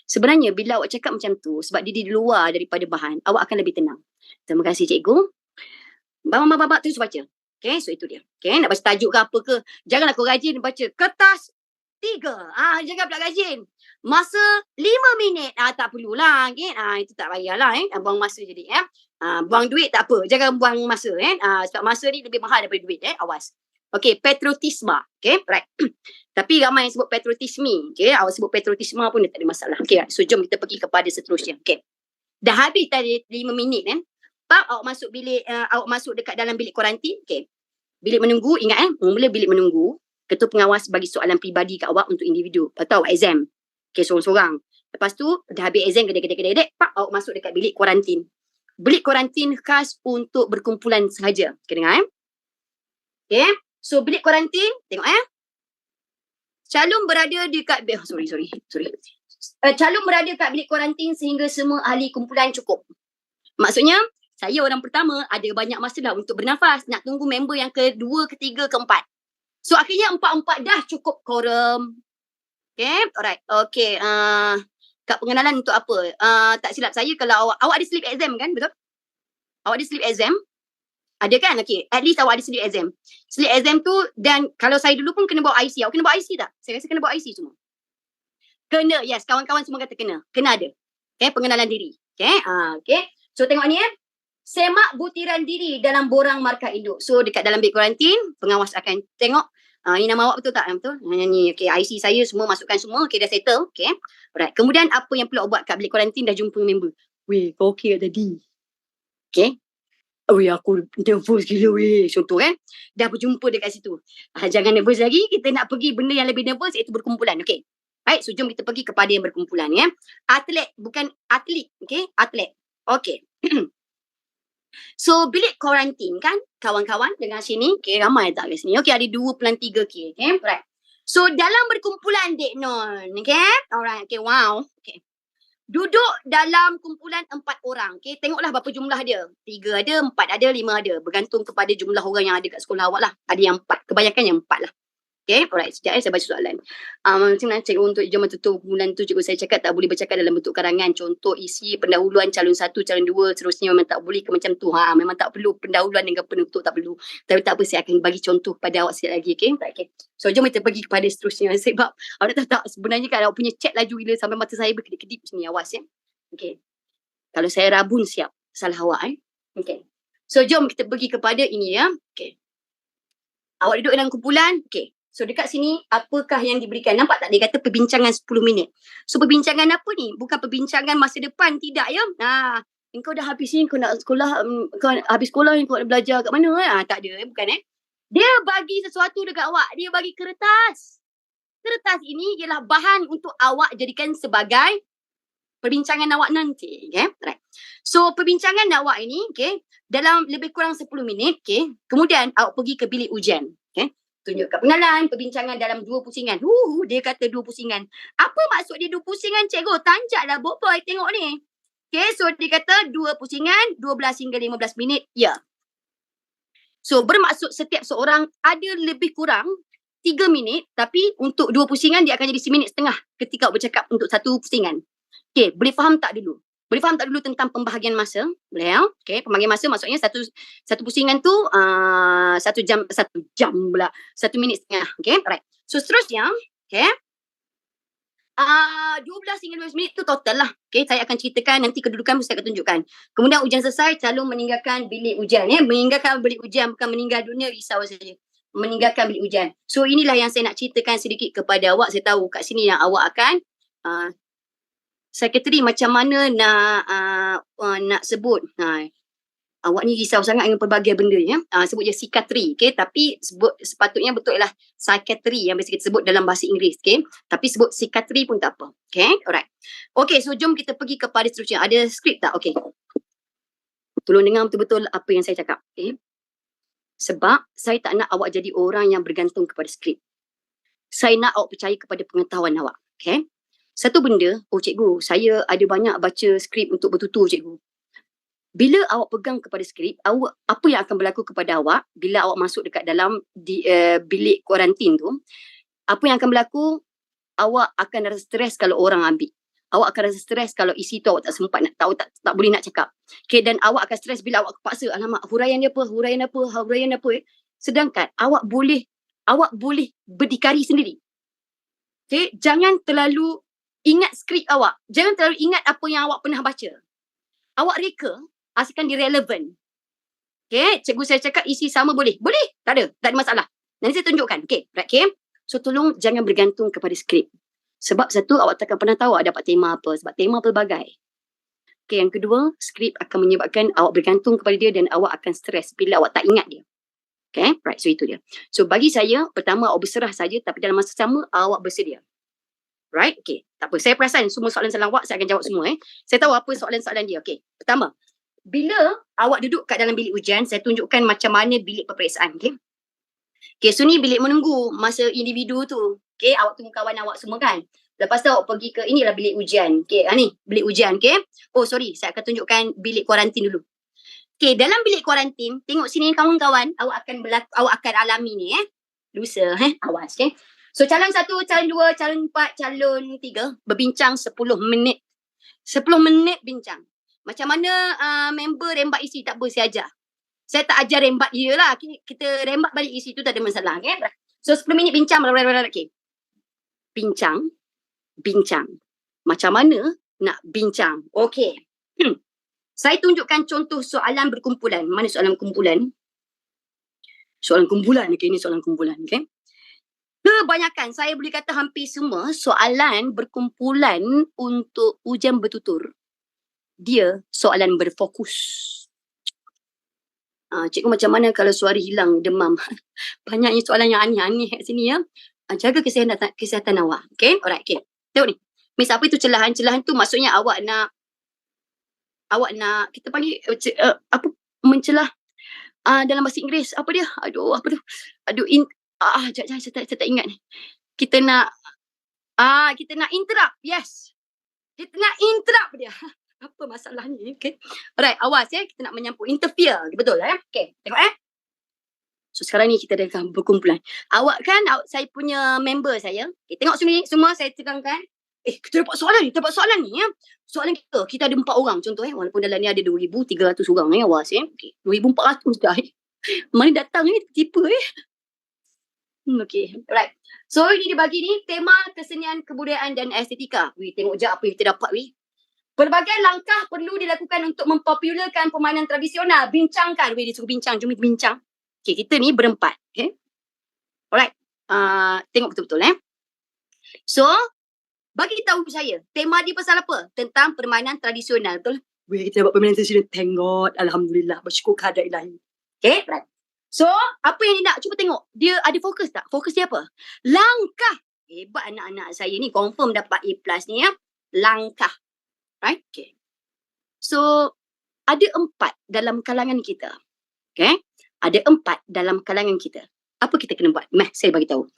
Speaker 1: Sebenarnya, bila awak cakap macam tu, sebab dia di luar daripada bahan, awak akan lebih tenang. Terima kasih cikgu. Babak terus baca. Okay, so itu dia. Okay, nak baca tajuk ke apa ke, janganlah kau rajin baca kertas 3. Jangan pula rajin. Masa 5 minit. Tak perlulah. Okay? Itu tak payahlah. Buang masa jadi. Buang duit tak apa. Jangan buang masa. Sebab masa ni lebih mahal daripada duit. Awas. Okay, patriotisme. Okay, right. Tapi ramai yang sebut patriotisme. Okay, awak sebut patriotisme pun tak ada masalah. Okay, so jom kita pergi kepada seterusnya. Okay. Dah habis tadi 5 minit Pak, awak masuk bilik, awak masuk dekat dalam bilik kuarantin. Okay. Bilik menunggu, ingat mula bilik menunggu. Ketua pengawas bagi soalan peribadi kat awak untuk individu. Atau awak exam. Okay, sorang-sorang. Lepas tu, dah habis exam, kedek-kedek, pak, awak masuk dekat bilik kuarantin. Bilik kuarantin khas untuk berkumpulan sahaja. Okay, dengar Okay, so bilik kuarantin, tengok calon berada dekat, sorry. Calon berada kat bilik kuarantin sehingga semua ahli kumpulan cukup. Maksudnya, saya orang pertama ada banyak masa dah untuk bernafas. Nak tunggu member yang kedua, ketiga, keempat. So, akhirnya 4-4 dah cukup quorum. Okay, alright. Okay, kat pengenalan untuk apa? Tak silap saya kalau awak ada slip exam kan, betul? Awak ada slip exam? Ada kan? Okay, at least awak ada slip exam. Slip exam tu, dan kalau saya dulu pun kena bawa IC. Awak kena bawa IC tak? Saya rasa kena bawa IC semua. Kena, yes. Kawan-kawan semua kata kena. Kena ada. Okay, pengenalan diri. Okay, okay. So, tengok ni semak butiran diri dalam borang markah induk. So, dekat dalam bilik kuarantin, pengawas akan tengok, ni nama awak betul tak? Betul? Ni, okay, IC saya semua, masukkan semua. Okay, dah settle. Okay. Alright. Kemudian, apa yang perlu awak buat kat bilik kuarantin, dah jumpa member. Weh, kau okay tadi? Okay. Weh, aku nervous gila weh. Contoh kan. Dah berjumpa dekat situ. Jangan nervous lagi. Kita nak pergi benda yang lebih nervous, iaitu berkumpulan. Okay. Baik, so jom kita pergi kepada yang berkumpulan. Atlet, bukan atlet. Okay, atlet. Okay. So bilik kuarantin kan kawan-kawan dengan sini. Okay, ramai tak kat sini. Okay, ada 2.3K. Okay, right. So dalam berkumpulan Dek Non. Okay, alright. Okay, wow. Okay. Duduk dalam kumpulan 4 orang. Okay, tengoklah berapa jumlah dia. 3 ada, 4 ada, 5 ada. Bergantung kepada jumlah orang yang ada kat sekolah awak lah. Ada yang 4. Kebanyakan yang 4 lah. Okay, alright. Sekejap saya baca soalan. Macam mana cikgu untuk jam tertutup bulan tu cikgu saya cakap tak boleh bercakap dalam bentuk karangan. Contoh isi pendahuluan calon 1, calon 2, seterusnya memang tak boleh ke macam tu. Memang tak perlu pendahuluan dengan penutup tak perlu. Tapi tak apa, saya akan bagi contoh pada awak sikit lagi. Okay, okay. So jom kita pergi kepada seterusnya. Sebab awak tahu tak sebenarnya kan awak punya chat laju gila sampai mata saya berkedip-kedip macam ni. Awas ya. Okay. Kalau saya rabun siap. Salah awak Okay. So jom kita pergi kepada ini ya. Okay. Awak duduk dalam kumpulan. Okay. So dekat sini, apakah yang diberikan? Nampak tak? Dia kata perbincangan 10 minit. So perbincangan apa ni? Bukan perbincangan masa depan, tidak ya? Engkau dah habis ni, kau nak sekolah, kau habis sekolah ni, kau nak belajar kat mana? Tak ada, bukan Dia bagi sesuatu dekat awak. Dia bagi kertas. Kertas ini ialah bahan untuk awak jadikan sebagai perbincangan awak nanti. Okay? Right. So perbincangan awak ini, okay, dalam lebih kurang 10 minit, okay, kemudian awak pergi ke bilik ujian. Okay? Tunjukkan pengenalan, perbincangan dalam 2 pusingan. Dia kata 2 pusingan. Apa maksud dia 2 pusingan, cikgu? Tanjaklah boboy tengok ni. Okay, so dia kata 2 pusingan, 12 hingga 15 minit. Ya. So bermaksud setiap seorang ada lebih kurang 3 minit, tapi untuk 2 pusingan dia akan jadi 1.5 minit ketika bercakap untuk 1 pusingan. Okay, boleh faham tak dulu? Boleh faham tak dulu tentang pembahagian masa? Boleh ya? Okay, pembahagian masa maksudnya satu pusingan tu 1 jam pula. 1.5 minit. Okay, alright. So seterusnya, okay. 12 hingga 15 minit tu total lah. Okay, saya akan ceritakan nanti kedudukan saya akan tunjukkan. Kemudian ujian selesai, calon meninggalkan bilik ujian. Meninggalkan bilik ujian, bukan meninggal dunia, risau saja. Meninggalkan bilik ujian. So inilah yang saya nak ceritakan sedikit kepada awak. Saya tahu kat sini yang awak akan sekretari macam mana nak sebut. Awak ni risau sangat dengan pelbagai benda ya. Sebut je psikiatri, okay? Tapi sepatutnya betul ialah psikiatri yang biasa kita sebut dalam bahasa Inggeris, okay? Tapi sebut psikiatri pun tak apa, okay? Alright. Okay, so jom kita pergi kepada seterusnya. Ada skrip tak? Okay. Tolong dengar betul-betul apa yang saya cakap, okay? Sebab saya tak nak awak jadi orang yang bergantung kepada skrip. Saya nak awak percaya kepada pengetahuan awak, okay? Satu benda, cikgu, saya ada banyak baca skrip untuk bertutur, cikgu. Bila awak pegang kepada skrip, apa yang akan berlaku kepada awak bila awak masuk dekat dalam bilik kuarantin tu, apa yang akan berlaku, awak akan rasa stres kalau orang ambil. Awak akan rasa stres kalau isi tu awak tak sempat nak tahu, tak boleh nak cakap. Okay, dan awak akan stres bila awak paksa, alamak, huraian dia apa. Sedangkan awak boleh berdikari sendiri. Okay, jangan terlalu ingat skrip awak. Jangan terlalu ingat apa yang awak pernah baca. Awak reka, asalkan dia relevan. Okay, cikgu saya cakap isi sama boleh? Boleh, tak ada masalah. Nanti saya tunjukkan. Okay, right, okay. So tolong jangan bergantung kepada skrip. Sebab satu, awak takkan pernah tahu awak dapat tema apa. Sebab tema pelbagai. Okay, yang kedua, skrip akan menyebabkan awak bergantung kepada dia dan awak akan stres bila awak tak ingat dia. Okay, right, so itu dia. So bagi saya, pertama awak berserah saja tapi dalam masa sama awak bersedia. Right, okay. Tak apa, saya perasan semua soalan-soalan awak saya akan jawab semua. Saya tahu apa soalan-soalan dia. Okay, pertama, bila awak duduk kat dalam bilik ujian, saya tunjukkan macam mana bilik peperiksaan. Okay, okay, so ni bilik menunggu masa individu tu. Okay, awak tunggu kawan awak semua kan. Lepas tu awak pergi ke, inilah bilik ujian. Okay, ni bilik ujian. Okay, oh sorry, saya akan tunjukkan bilik kuarantin dulu. Okay, dalam bilik kuarantin, tengok sini kawan-kawan, awak akan alami ni lusa, awas. Okay, so calon 1, calon 2, calon 4, calon 3 berbincang 10 minit. 10 minit bincang. Macam mana member rembat isi, tak apa, saya ajar. Saya tak ajar rembat dia lah. Kita rembat balik isi tu tak ada masalah. Okay? So 10 minit bincang. Okay. Bincang. Macam mana nak bincang? Okay. Saya tunjukkan contoh soalan berkumpulan. Mana soalan kumpulan? Soalan kumpulan. Okay, ini soalan kumpulan. Okay. Kebanyakan, saya boleh kata hampir semua soalan berkumpulan untuk ujian bertutur. Dia soalan berfokus. Cikgu, macam mana kalau suara hilang, demam? Banyaknya soalan yang aneh-aneh kat sini ya. Jaga kesihatan awak. Okay, alright, okay. Tengok ni. Miss, apa itu celahan? Celahan tu maksudnya awak nak kita panggil apa? mencelah dalam bahasa Inggeris. Apa dia? Aduh, apa tu? Aduh, jap, saya tak ingat ni. Kita nak interrupt. Yes. Kita nak interrupt dia. Apa masalah ni? Okay. Alright, awas ya. Kita nak menyampuk interfere. Betul lah ya? Okay, tengok So sekarang ni kita dah berkumpulan. Awak kan, saya punya member saya. Okay, tengok semua saya tegangkan. Kita dapat soalan ni ya. Soalan kita ada 4 orang contoh walaupun dalam ni ada 2,300 orang awas Okay, 2,400 dah Mana datang ni tipu Okay, right. So ini dia bagi ni tema kesenian, kebudayaan dan estetika. Tengok je apa yang kita dapat Pelbagai langkah perlu dilakukan untuk mempopularkan permainan tradisional. Bincangkan. Dia suruh bincang. Jom kita bincang. Okay, kita ni berempat. Okay. Alright. Tengok betul-betul So, bagi tahu saya, tema dia pasal apa? Tentang permainan tradisional. Betul? Kita dapat permainan tradisional. Thank God. Alhamdulillah. Bersyukur kepada ilahi. Okay, right. So, apa yang dia nak? Cuba tengok. Dia ada fokus tak? Fokus dia apa? Langkah. Hebat anak-anak saya ni. Confirm dapat A+ ni Langkah. Right? Okay. So, ada 4 dalam kalangan kita. Okay? Ada 4 dalam kalangan kita. Apa kita kena buat? Saya bagi tahu.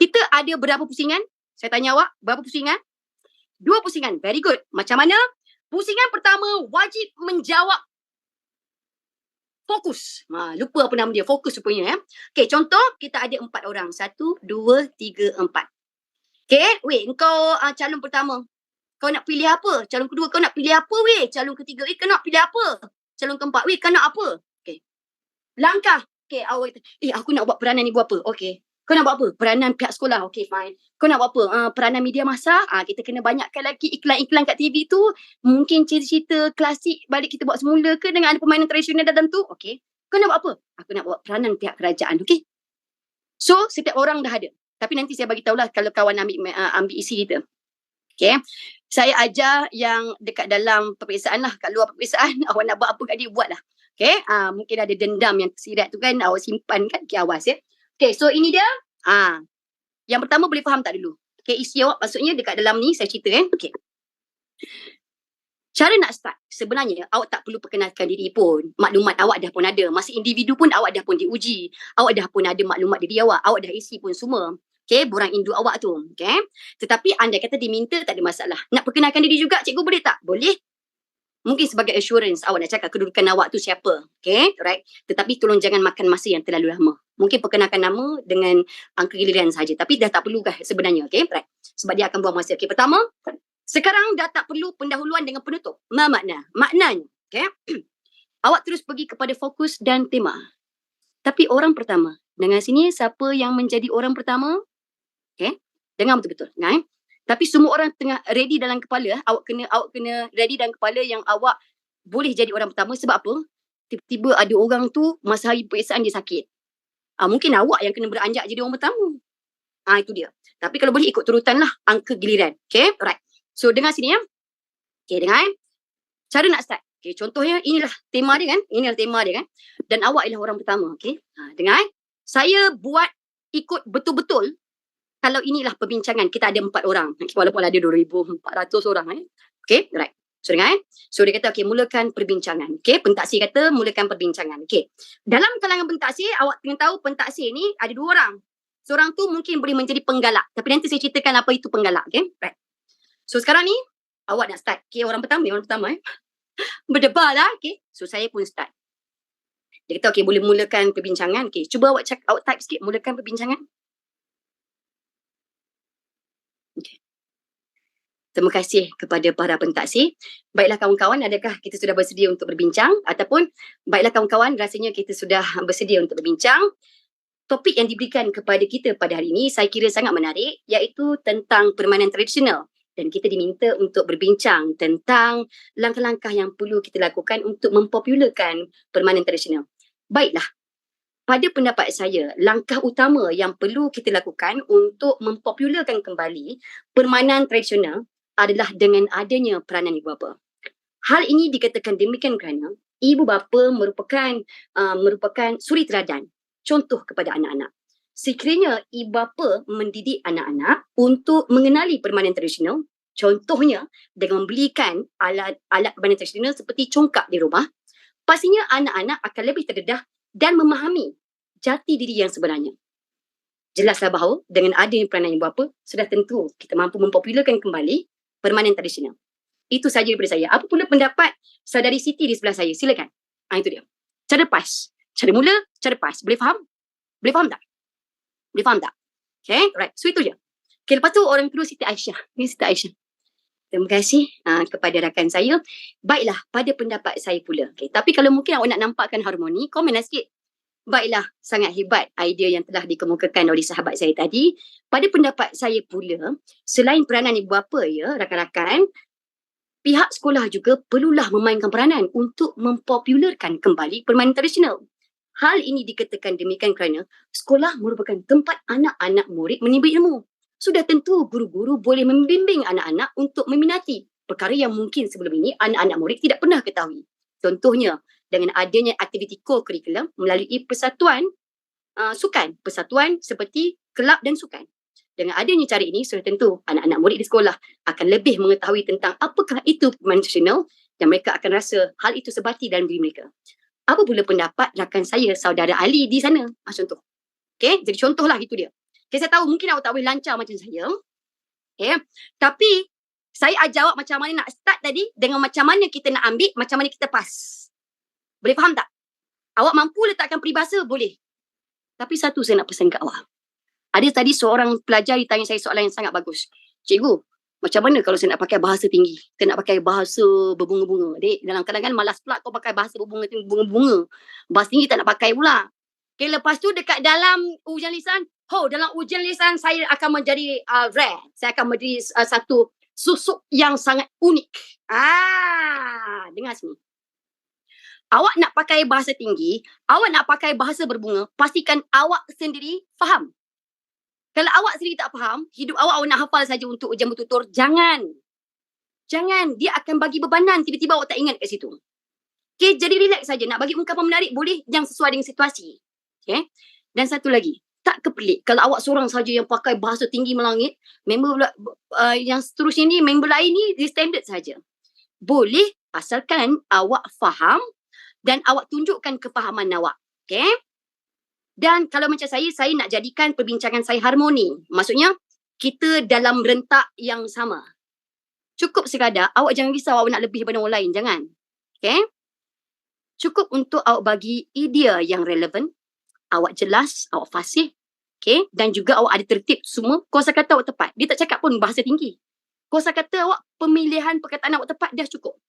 Speaker 1: Kita ada berapa pusingan? Saya tanya awak, berapa pusingan? 2 pusingan. Very good. Macam mana? Pusingan pertama wajib menjawab fokus. Lupa apa nama dia. Fokus rupanya Okay, contoh kita ada 4 orang. 1, 2, 3, 4. Okay, engkau calon pertama. Kau nak pilih apa? Calon kedua kau nak pilih apa Calon ketiga kau nak pilih apa? Calon keempat kau nak apa? Okay. Langkah. Okay, awak aku nak buat peranan ni buat apa? Okay. Kau nak buat apa? Peranan pihak sekolah. Okay, fine. Kau nak buat apa? Peranan media masa. Kita kena banyakkan lagi iklan-iklan kat TV tu. Mungkin cerita-cerita klasik balik kita buat semula ke dengan ada permainan tradisional dalam tu. Okay. Kau nak buat apa? Aku nak buat peranan pihak kerajaan. Okay. So, setiap orang dah ada. Tapi nanti saya bagi tahulah kalau kawan ambil isi kita. Okay. Saya ajar yang dekat dalam peperiksaan lah. Kat luar peperiksaan, awak nak buat apa kat dia, buat lah. Okay. Mungkin ada dendam yang tersirat tu kan, awak simpan kan. Okay, awas Okay, so ini dia. Yang pertama boleh faham tak dulu? Okay, isi awak maksudnya dekat dalam ni saya cerita Okay. Cara nak start, sebenarnya awak tak perlu perkenalkan diri pun. Maklumat awak dah pun ada. Masa individu pun awak dah pun diuji. Awak dah pun ada maklumat diri awak. Awak dah isi pun semua. Okay, borang induk awak tu. Okay. Tetapi anda kata diminta, tak ada masalah. Nak perkenalkan diri juga, cikgu boleh tak? Boleh. Mungkin sebagai assurance, awak nak cakap kedudukan awak tu siapa. Okay, right. Tetapi tolong jangan makan masa yang terlalu lama. Mungkin perkenalkan nama dengan angka giliran saja. Tapi dah tak perlu sebenarnya. Okay, right. Sebab dia akan buang masa. Okay, pertama, sekarang dah tak perlu pendahuluan dengan penutup. Maknanya, okay. Awak terus pergi kepada fokus dan tema. Tapi orang pertama, dengan sini siapa yang menjadi orang pertama? Okay, dengar betul-betul. Tapi semua orang tengah ready dalam kepala. Awak kena ready dalam kepala yang awak boleh jadi orang pertama. Sebab apa? Tiba-tiba ada orang tu masa hari peperiksaan dia sakit. Mungkin awak yang kena beranjak jadi orang pertama. Itu dia. Tapi kalau boleh ikut turutan lah angka giliran. Okay, right. So dengar sini Okay, dengar Cara nak start. Okay, contohnya inilah tema dia kan. Inilah tema dia kan. Dan awak ialah orang pertama. Okay, dengar Saya buat ikut betul-betul. Kalau inilah perbincangan, kita ada 4 orang. Walaupun ada 2,400 orang. Okay, right. So, dengar So, dia kata, okay, mulakan perbincangan. Okay, pentaksir kata, mulakan perbincangan. Okay. Dalam kalangan pentaksir, awak kena tahu pentaksir ni ada 2 orang. Seorang tu mungkin boleh menjadi penggalak. Tapi nanti saya ceritakan apa itu penggalak. Okay, right. So, sekarang ni, awak nak start. Okay, orang pertama. Berdebar lah. Okay, so saya pun start. Dia kata, okay, boleh mulakan perbincangan. Okay, cuba awak type sikit, mulakan perbincangan. Okay. Terima kasih kepada para pentaksir. Baiklah kawan-kawan, adakah kita sudah bersedia untuk berbincang? Ataupun, baiklah kawan-kawan, rasanya kita sudah bersedia untuk berbincang. Topik yang diberikan kepada kita pada hari ini, saya kira sangat menarik, iaitu tentang permainan tradisional. Dan kita diminta untuk berbincang tentang langkah-langkah yang perlu kita lakukan untuk mempopularkan permainan tradisional. Baiklah. Pada pendapat saya, langkah utama yang perlu kita lakukan untuk mempopularkan kembali permainan tradisional adalah dengan adanya peranan ibu bapa. Hal ini dikatakan demikian kerana ibu bapa merupakan suri teladan, contoh kepada anak-anak. Sekiranya ibu bapa mendidik anak-anak untuk mengenali permainan tradisional, contohnya dengan membelikan alat permainan tradisional seperti congkak di rumah, pastinya anak-anak akan lebih terdedah dan memahami jati diri yang sebenarnya. Jelaslah bahawa dengan adanya peranan ibu bapa, sudah tentu kita mampu mempopularkan kembali permainan tradisional. Itu saja daripada saya. Apa pula pendapat saudari Siti di sebelah saya? Silakan. Itu dia. Cara pas. Cara mula, cara pas. Boleh faham? Boleh faham tak? Boleh faham tak? Okay, right. So itu je. Okay, lepas tu orang kedua Siti Aisyah. Ini Siti Aisyah. Terima kasih kepada rakan saya. Baiklah, pada pendapat saya pula. Okay. Tapi kalau mungkin awak nak nampakkan harmoni, komenlah sikit. Baiklah, sangat hebat idea yang telah dikemukakan oleh sahabat saya tadi. Pada pendapat saya pula, selain peranan ibu bapa ya, rakan-rakan, pihak sekolah juga perlulah memainkan peranan untuk mempopularkan kembali permainan tradisional. Hal ini dikatakan demikian kerana sekolah merupakan tempat anak-anak murid menimba ilmu. Sudah tentu guru-guru boleh membimbing anak-anak untuk meminati perkara yang mungkin sebelum ini anak-anak murid tidak pernah ketahui. Contohnya, dengan adanya aktiviti co-curriculum melalui persatuan sukan, persatuan seperti kelab dan sukan. Dengan adanya cara ini, sudah tentu anak-anak murid di sekolah akan lebih mengetahui tentang apakah itu permainan tradisional dan mereka akan rasa hal itu sebati dalam diri mereka. Apa pula pendapat rakan saya, saudara Ali di sana? Contoh. Okay, jadi contohlah itu dia. Okay, saya tahu mungkin awak tak boleh lancar macam saya. Okay, tapi saya ajar awak macam mana nak start tadi dengan macam mana kita nak ambil, macam mana kita pas. Boleh faham tak? Awak mampu letakkan peribahasa? Boleh. Tapi satu saya nak pesan kat awak. Ada tadi seorang pelajar ditanya saya soalan yang sangat bagus. Cikgu, macam mana kalau saya nak pakai bahasa tinggi? Saya nak pakai bahasa berbunga-bunga. Dek, dalam kadang-kadang malas pula kau pakai bahasa berbunga-bunga. Bahasa tinggi tak nak pakai pula. Okay, lepas tu dekat dalam ujian lisan, dalam ujian lisan saya akan menjadi rare. Saya akan menjadi satu susuk yang sangat unik. Dengar sini. Awak nak pakai bahasa tinggi, awak nak pakai bahasa berbunga, pastikan awak sendiri faham. Kalau awak sendiri tak faham, hidup awak nak hafal saja untuk ujian bertutur, jangan. Jangan, dia akan bagi bebanan, tiba-tiba awak tak ingat kat situ. Okay, jadi relax saja. Nak bagi ungkapan menarik, boleh yang sesuai dengan situasi. Okay, dan satu lagi, tak kepelik kalau awak seorang saja yang pakai bahasa tinggi melangit, member yang seterusnya ni, member lain ni, dia standard saja. Boleh, asalkan awak faham, dan awak tunjukkan kefahaman awak. Okay? Dan kalau macam saya nak jadikan perbincangan saya harmoni. Maksudnya, kita dalam rentak yang sama. Cukup sekadar, awak jangan risau awak nak lebih daripada orang lain. Jangan. Okay? Cukup untuk awak bagi idea yang relevan. Awak jelas, awak fasih. Okay? Dan juga awak ada tertib semua. Kosakata awak tepat. Dia tak cakap pun bahasa tinggi. Kosakata awak, pemilihan perkataan awak tepat dah cukup.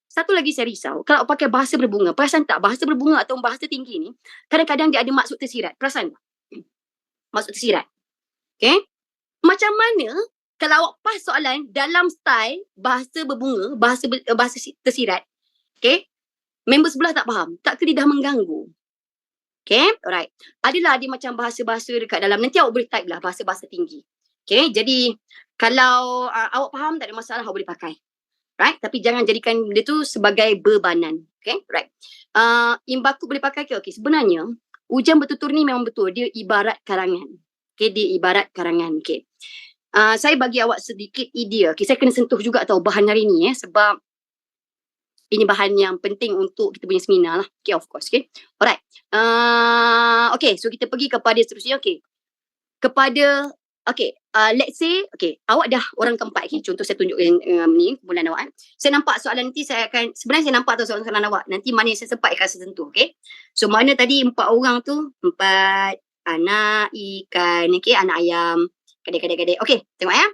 Speaker 1: Satu lagi saya risau, kalau awak pakai bahasa berbunga, perasan tak bahasa berbunga atau bahasa tinggi ni, kadang-kadang dia ada maksud tersirat. Perasan tak? Maksud tersirat. Okay? Macam mana kalau awak pas soalan dalam style bahasa berbunga, bahasa tersirat, okay? Member sebelah tak faham, tak ke dia dah mengganggu? Okay? Alright. Adalah dia macam bahasa-bahasa dekat dalam, nanti awak boleh type lah bahasa-bahasa tinggi. Okay? Jadi, kalau awak faham, tak ada masalah, awak boleh pakai. Right? Tapi jangan jadikan dia tu sebagai bebanan. Okay? Right. Imbaku boleh pakai ke? Okay. Sebenarnya, ujian bertutur ni memang betul. Dia ibarat karangan. Okay? Dia ibarat karangan. Okay. Saya bagi awak sedikit idea. Okay? Saya kena sentuh juga tau bahan hari ni. Sebab ini bahan yang penting untuk kita punya seminar lah. Okay, of course. Okay. Alright. Okay. So, kita pergi kepada seterusnya. Okay. Kepada let's say, awak dah orang keempat. Okay, contoh saya tunjuk ni, kumpulan awak. Saya nampak soalan nanti sebenarnya saya nampak soalan awak. Nanti mana yang saya sempat akan saya sentuh, okay. So, mana tadi 4 orang tu? 4 anak ikan, okay, anak ayam, kadek-kadek. Okay, tengok ya.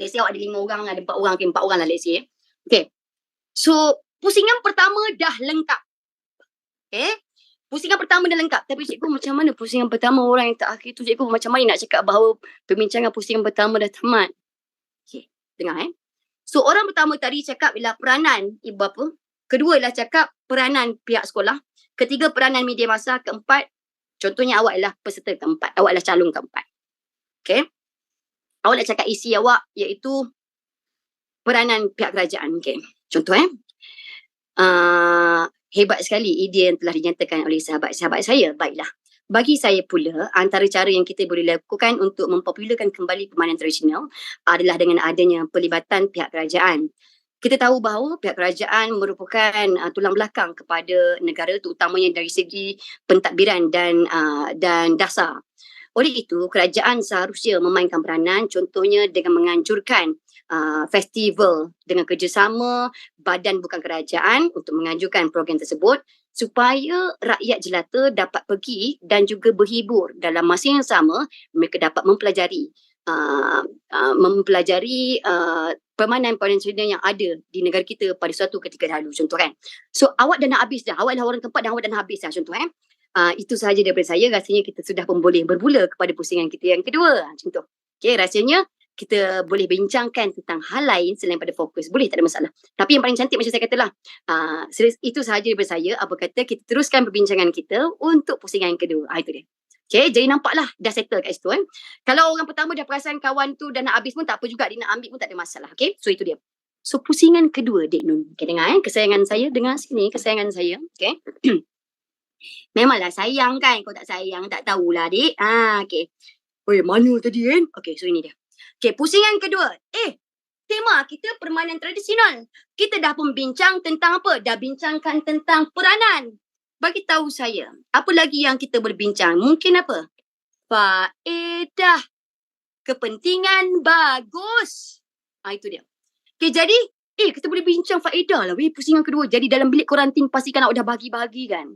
Speaker 1: Let's say awak ada 5 orang, ada 4 orang, okay, 4 orang lah let's say. Okay. So, pusingan pertama dah lengkap. Okay. Pusingan pertama dah lengkap. Tapi cikgu macam mana pusingan pertama orang yang tak akhir tu cikgu? Macam mana nak cakap bahawa perbincangan pusingan pertama dah tamat? Okay, dengar So orang pertama tadi cakap ialah peranan ibu bapa. Kedua ialah cakap peranan pihak sekolah. Ketiga peranan media masa. Keempat, contohnya awak adalah peserta keempat. Awak adalah calon keempat. Okay. Awak nak cakap isi awak iaitu peranan pihak kerajaan. Okay. Contoh hebat sekali idea yang telah dinyatakan oleh sahabat-sahabat saya. Baiklah. Bagi saya pula, antara cara yang kita boleh lakukan untuk mempopularkan kembali permainan tradisional adalah dengan adanya pelibatan pihak kerajaan. Kita tahu bahawa pihak kerajaan merupakan tulang belakang kepada negara, terutamanya dari segi pentadbiran dan dasar. Oleh itu, kerajaan seharusnya memainkan peranan, contohnya dengan menganjurkan festival dengan kerjasama badan bukan kerajaan untuk mengajukan program tersebut supaya rakyat jelata dapat pergi dan juga berhibur dalam masa yang sama. Mereka dapat mempelajari permainan tradisional yang ada di negara kita pada suatu ketika dahulu, contoh kan. So awak dah nak habis dah, awak dah orang tempat dan awak dah nak habis dah, contoh itu sahaja daripada saya. Rasanya kita sudah pun boleh bermula kepada pusingan kita yang kedua, contoh. Okay, rasanya kita boleh bincangkan tentang hal lain selain pada fokus. Boleh, tak ada masalah. Tapi yang paling cantik macam saya katalah, itu sahaja daripada saya. Apa kata kita teruskan perbincangan kita untuk pusingan yang kedua. Itu dia. Okay, jadi nampaklah dah settle kat situ. Kalau orang pertama dah perasan kawan tu dah nak habis pun tak apa juga, dia nak ambil pun tak ada masalah. Okay, so itu dia. So pusingan kedua, Dek Nun. Okay, dengar kesayangan saya, dengar sini kesayangan saya. Okay. Memanglah sayang kan, kau tak sayang tak tahulah, Dek. Okay. Oh, mana tadi kan? Okay, so ini dia. Okay, pusingan kedua. Tema kita permainan tradisional. Kita dah pun bincang tentang apa? Dah bincangkan tentang peranan. Bagi tahu saya, apa lagi yang kita berbincang? Mungkin apa? Faedah. Kepentingan bagus. Itu dia. Okay, jadi kita boleh bincang faedah lah. Pusingan kedua. Jadi dalam bilik kuarantin pastikan awak dah bagi-bagi kan.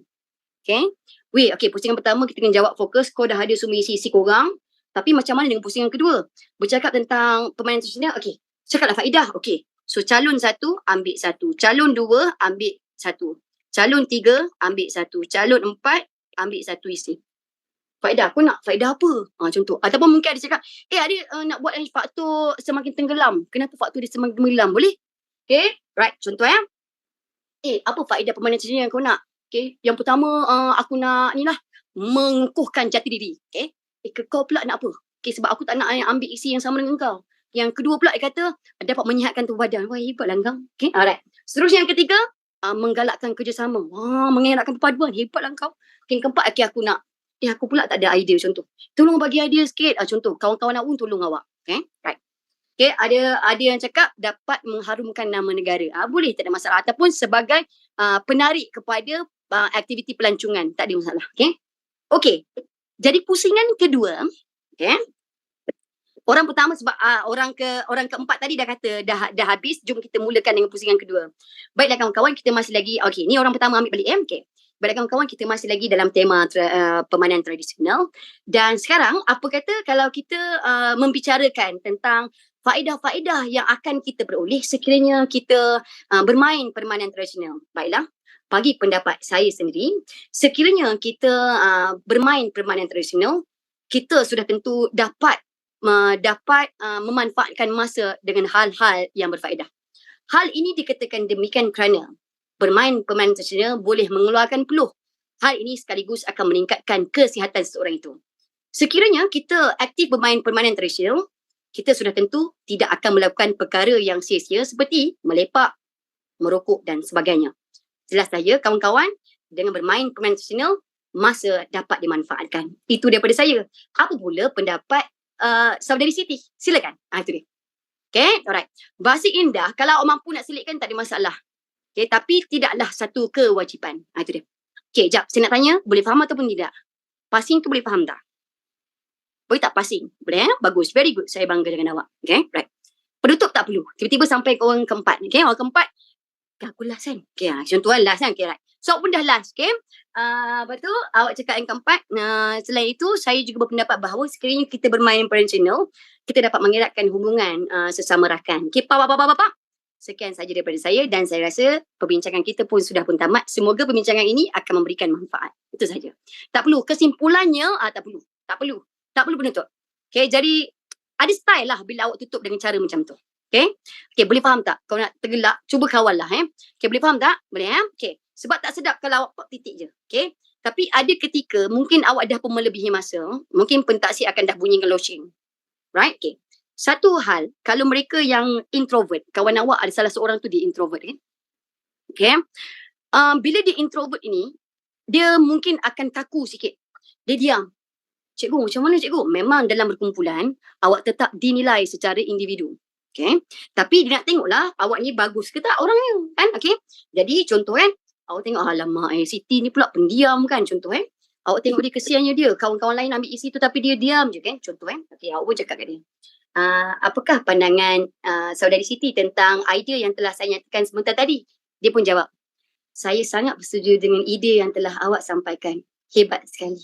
Speaker 1: Okay. Okay, pusingan pertama kita kena jawab fokus. Kau dah ada semua isi-isi korang. Tapi macam mana dengan pusingan kedua? Bercakap tentang permainan tradisional. Okay. Cakaplah faedah. Okay. So calon 1 ambil 1. Calon 2 ambil 1. Calon 3 ambil 1. Calon 4 ambil 1 isi. Faedah. Kau nak faedah apa? Contoh. Ataupun mungkin ada cakap, ada nak buat yang faktor semakin tenggelam. Kenapa faktor dia semakin tenggelam? Boleh? Okay. Right. Contoh apa faedah permainan tradisional yang kau nak? Okay. Yang pertama, aku nak ni lah, mengukuhkan jati diri. Okay. Kau pula nak apa? Okay, sebab aku tak nak ambil isi yang sama dengan kau. Yang kedua pula, dia kata, dapat menyihatkan tubuh badan. Wah, hebatlah kau. Okay, alright. Seterusnya yang ketiga, menggalakkan kerjasama. Wah, mengeratkan perpaduan. Hebatlah kau. Okay, yang keempat, aku nak. Aku pula tak ada idea, contoh. Tolong bagi idea sikit. Contoh, kawan-kawan aku tolong awak. Okay, right. Okay, ada yang cakap dapat mengharumkan nama negara. Boleh, tak ada masalah. Ataupun sebagai penarik kepada aktiviti pelancongan. Tak ada masalah. Okay. Jadi pusingan kedua, okay. Orang pertama sebab orang keempat tadi dah kata dah habis, jom kita mulakan dengan pusingan kedua. Baiklah kawan-kawan, kita masih lagi, okay, ni orang pertama ambil balik okay. Baiklah kawan-kawan, kita masih lagi dalam tema permainan tradisional. Dan sekarang, apa kata kalau kita membicarakan tentang faedah-faedah yang akan kita peroleh sekiranya kita bermain permainan tradisional. Baiklah. Bagi pendapat saya sendiri, sekiranya kita bermain permainan tradisional, kita sudah tentu dapat memanfaatkan masa dengan hal-hal yang berfaedah. Hal ini dikatakan demikian kerana bermain permainan tradisional boleh mengeluarkan peluh. Hal ini sekaligus akan meningkatkan kesihatan seseorang itu. Sekiranya kita aktif bermain permainan tradisional, kita sudah tentu tidak akan melakukan perkara yang sia-sia seperti melepak, merokok dan sebagainya. Jelas saya, kawan-kawan, dengan bermain permainan tradisional, masa dapat dimanfaatkan. Itu daripada saya. Apa pula pendapat Saudari Siti? Silakan. Itu dia. Okay, alright. Bahasa indah, kalau awak mampu nak selitkan, tak ada masalah. Okay, tapi tidaklah satu kewajipan. Itu dia. Okay, jap. Saya nak tanya, boleh faham ataupun tidak? Passing tu boleh faham tak? Boleh tak passing? Boleh, Bagus. Very good. Saya bangga dengan awak. Okay, right. Penutup tak perlu. Tiba-tiba sampai ke orang keempat. Okay, orang keempat, aku last kan? Okay, contoh last kan? Okay, right. So, pun dah last, okay? Lepas tu, awak cakap yang keempat. Selain itu, saya juga berpendapat bahawa sekiranya kita bermain tradisional, kita dapat mengeratkan hubungan sesama rakan. Okay, Pak. Sekian saja daripada saya dan saya rasa perbincangan kita pun sudah pun tamat. Semoga perbincangan ini akan memberikan manfaat. Itu saja. Tak perlu. Kesimpulannya, tak perlu. Tak perlu penutup. Okay, jadi ada style lah bila awak tutup dengan cara macam tu. Okay, boleh faham tak? Kau nak tergelak, cuba kawal lah. Okay, boleh faham tak? Boleh Okay. Sebab tak sedap kalau awak pak titik je. Okay. Tapi ada ketika mungkin awak dah pun melebihi masa. Mungkin pentaksi akan dah bunyi ngelosing. Right? Okay. Satu hal, kalau mereka yang introvert, kawan awak ada salah seorang tu dia introvert kan? Okay. Bila dia introvert ini, dia mungkin akan kaku sikit. Dia diam. Cikgu, macam mana cikgu? Memang dalam berkumpulan, awak tetap dinilai secara individu. Okay. Tapi dia nak tengoklah awak ni bagus ke tak orangnya kan. Okay. Jadi contoh kan, awak tengok alamak Siti ni pula pendiam kan contoh awak tengok dia kesiannya dia, kawan-kawan lain ambil isi tu tapi dia diam je kan contoh Okay, awak pun cakap kat dia. Apakah pandangan saudari Siti tentang idea yang telah saya nyatakan sebentar tadi? Dia pun jawab, saya sangat bersetuju dengan ide yang telah awak sampaikan. Hebat sekali.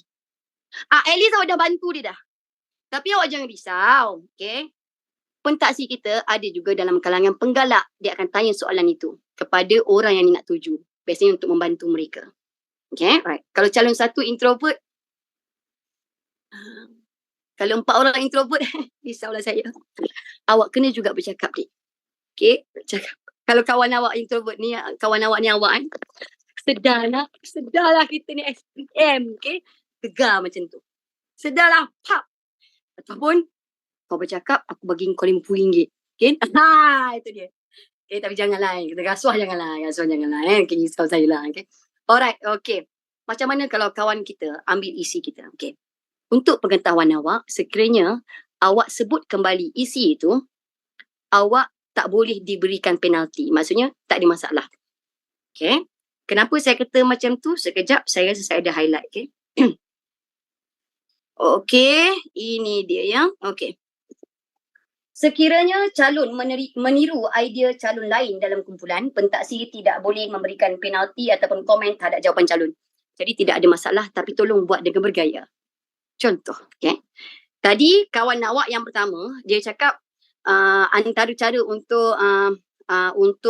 Speaker 1: At least awak dah bantu dia dah. Tapi awak jangan risau, okay? Pentaksi kita ada juga dalam kalangan penggalak. Dia akan tanya soalan itu kepada orang yang nak tuju. Biasanya untuk membantu mereka. Okay, right. Kalau calon satu introvert, kalau 4 orang introvert, risaulah saya. Awak kena juga bercakap, dik. Okay, bercakap. Kalau kawan awak introvert ni, kawan awak ni awak kan, sedarlah kita ni SPM, okay. Tegar macam tu. Sedarlah, pap. Ataupun, kau bercakap, aku bagi kau RM50. Okay? Itu dia. Okay, tapi janganlah. Rasuah janganlah. Okay, risau saya lah. Okay. Alright, okay. Macam mana kalau kawan kita ambil isi kita? Okay. Untuk pengetahuan awak, sekiranya awak sebut kembali isi itu, awak tak boleh diberikan penalti. Maksudnya, tak ada masalah. Okay. Kenapa saya kata macam tu? Sekejap, saya rasa saya ada highlight. Okay. Okay, ini dia yang. Okay. Sekiranya calon meniru idea calon lain dalam kumpulan, pentaksi tidak boleh memberikan penalti ataupun komen terhadap jawapan calon. Jadi tidak ada masalah, tapi tolong buat dengan bergaya. Contoh, okay. Tadi kawan awak yang pertama, dia cakap antara cara untuk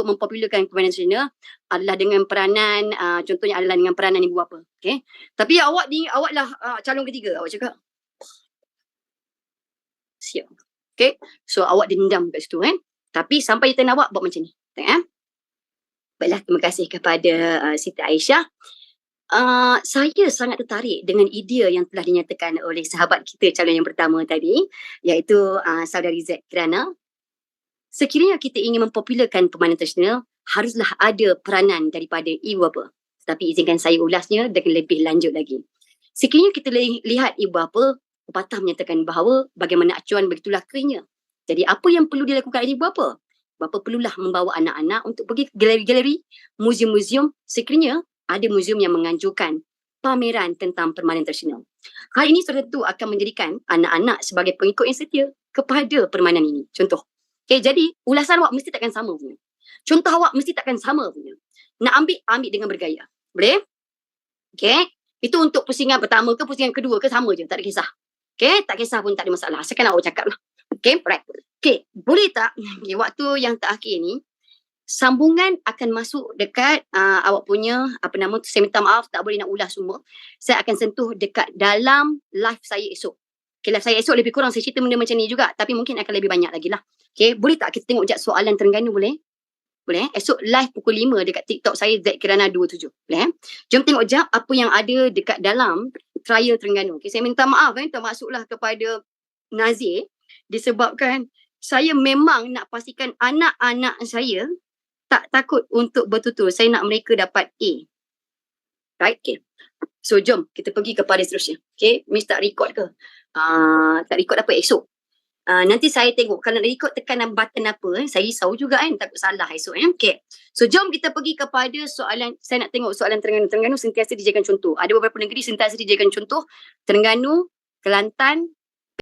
Speaker 1: mempopularkan permainan tradisional adalah dengan peranan, contohnya adalah dengan peranan ibu bapa. Okay. Tapi awaklah calon ketiga, awak cakap. Siap. Okay, so awak dendam kat situ kan. Tapi sampai turn awak buat macam ni. Tengok Baiklah, terima kasih kepada Siti Aisyah. Saya sangat tertarik dengan idea yang telah dinyatakan oleh sahabat kita calon yang pertama tadi, iaitu saudari Z, kerana sekiranya kita ingin mempopularkan permainan tradisional, haruslah ada peranan daripada ibu bapa. Tapi izinkan saya ulasnya dengan lebih lanjut lagi. Sekiranya kita lihat ibu bapa, pepatah menyatakan bahawa bagaimana acuan begitulah keringnya. Jadi apa yang perlu dilakukan oleh bapa? Bapa perlulah membawa anak-anak untuk pergi ke galeri-galeri, muzium-muzium, sekiranya ada muzium yang menganjurkan pameran tentang permainan tradisional. Hal ini sudah tentu akan menjadikan anak-anak sebagai pengikut yang setia kepada permainan ini. Contoh. Okay, jadi ulasan awak mesti takkan sama punya. Contoh awak mesti takkan sama punya. Nak ambil dengan bergaya. Boleh? Okay. Itu untuk pusingan pertama ke pusingan kedua ke sama je. Tak ada kisah. Okay, tak kisah pun tak ada masalah. Asalkan awak cakap lah. Okay, right. Okay, boleh tak waktu yang terakhir ni, sambungan akan masuk dekat awak punya, saya minta maaf, tak boleh nak ulas semua. Saya akan sentuh dekat dalam live saya esok. Okay, live saya esok lebih kurang saya cerita benda macam ni juga, tapi mungkin akan lebih banyak lagi lah. Okay, boleh tak kita tengok sekejap soalan Terengganu boleh? Boleh esok live pukul 5 dekat TikTok saya Zekirana27. Boleh Jom tengok sekejap apa yang ada dekat dalam trial Terengganu. Okay, saya minta maaf termasuklah kepada Nazir, disebabkan saya memang nak pastikan anak-anak saya tak takut untuk bertutur. Saya nak mereka dapat A. Right? Okay. So jom kita pergi kepada seterusnya. Okay, Miss tak record ke? Tak record apa esok? Nanti saya tengok kalau nak record tekanan button apa, saya risau juga takut salah esok Okay. So jom kita pergi kepada soalan. Saya nak tengok soalan Terengganu. Terengganu sentiasa dijadikan contoh. Ada beberapa negeri sentiasa dijadikan contoh. Terengganu, Kelantan,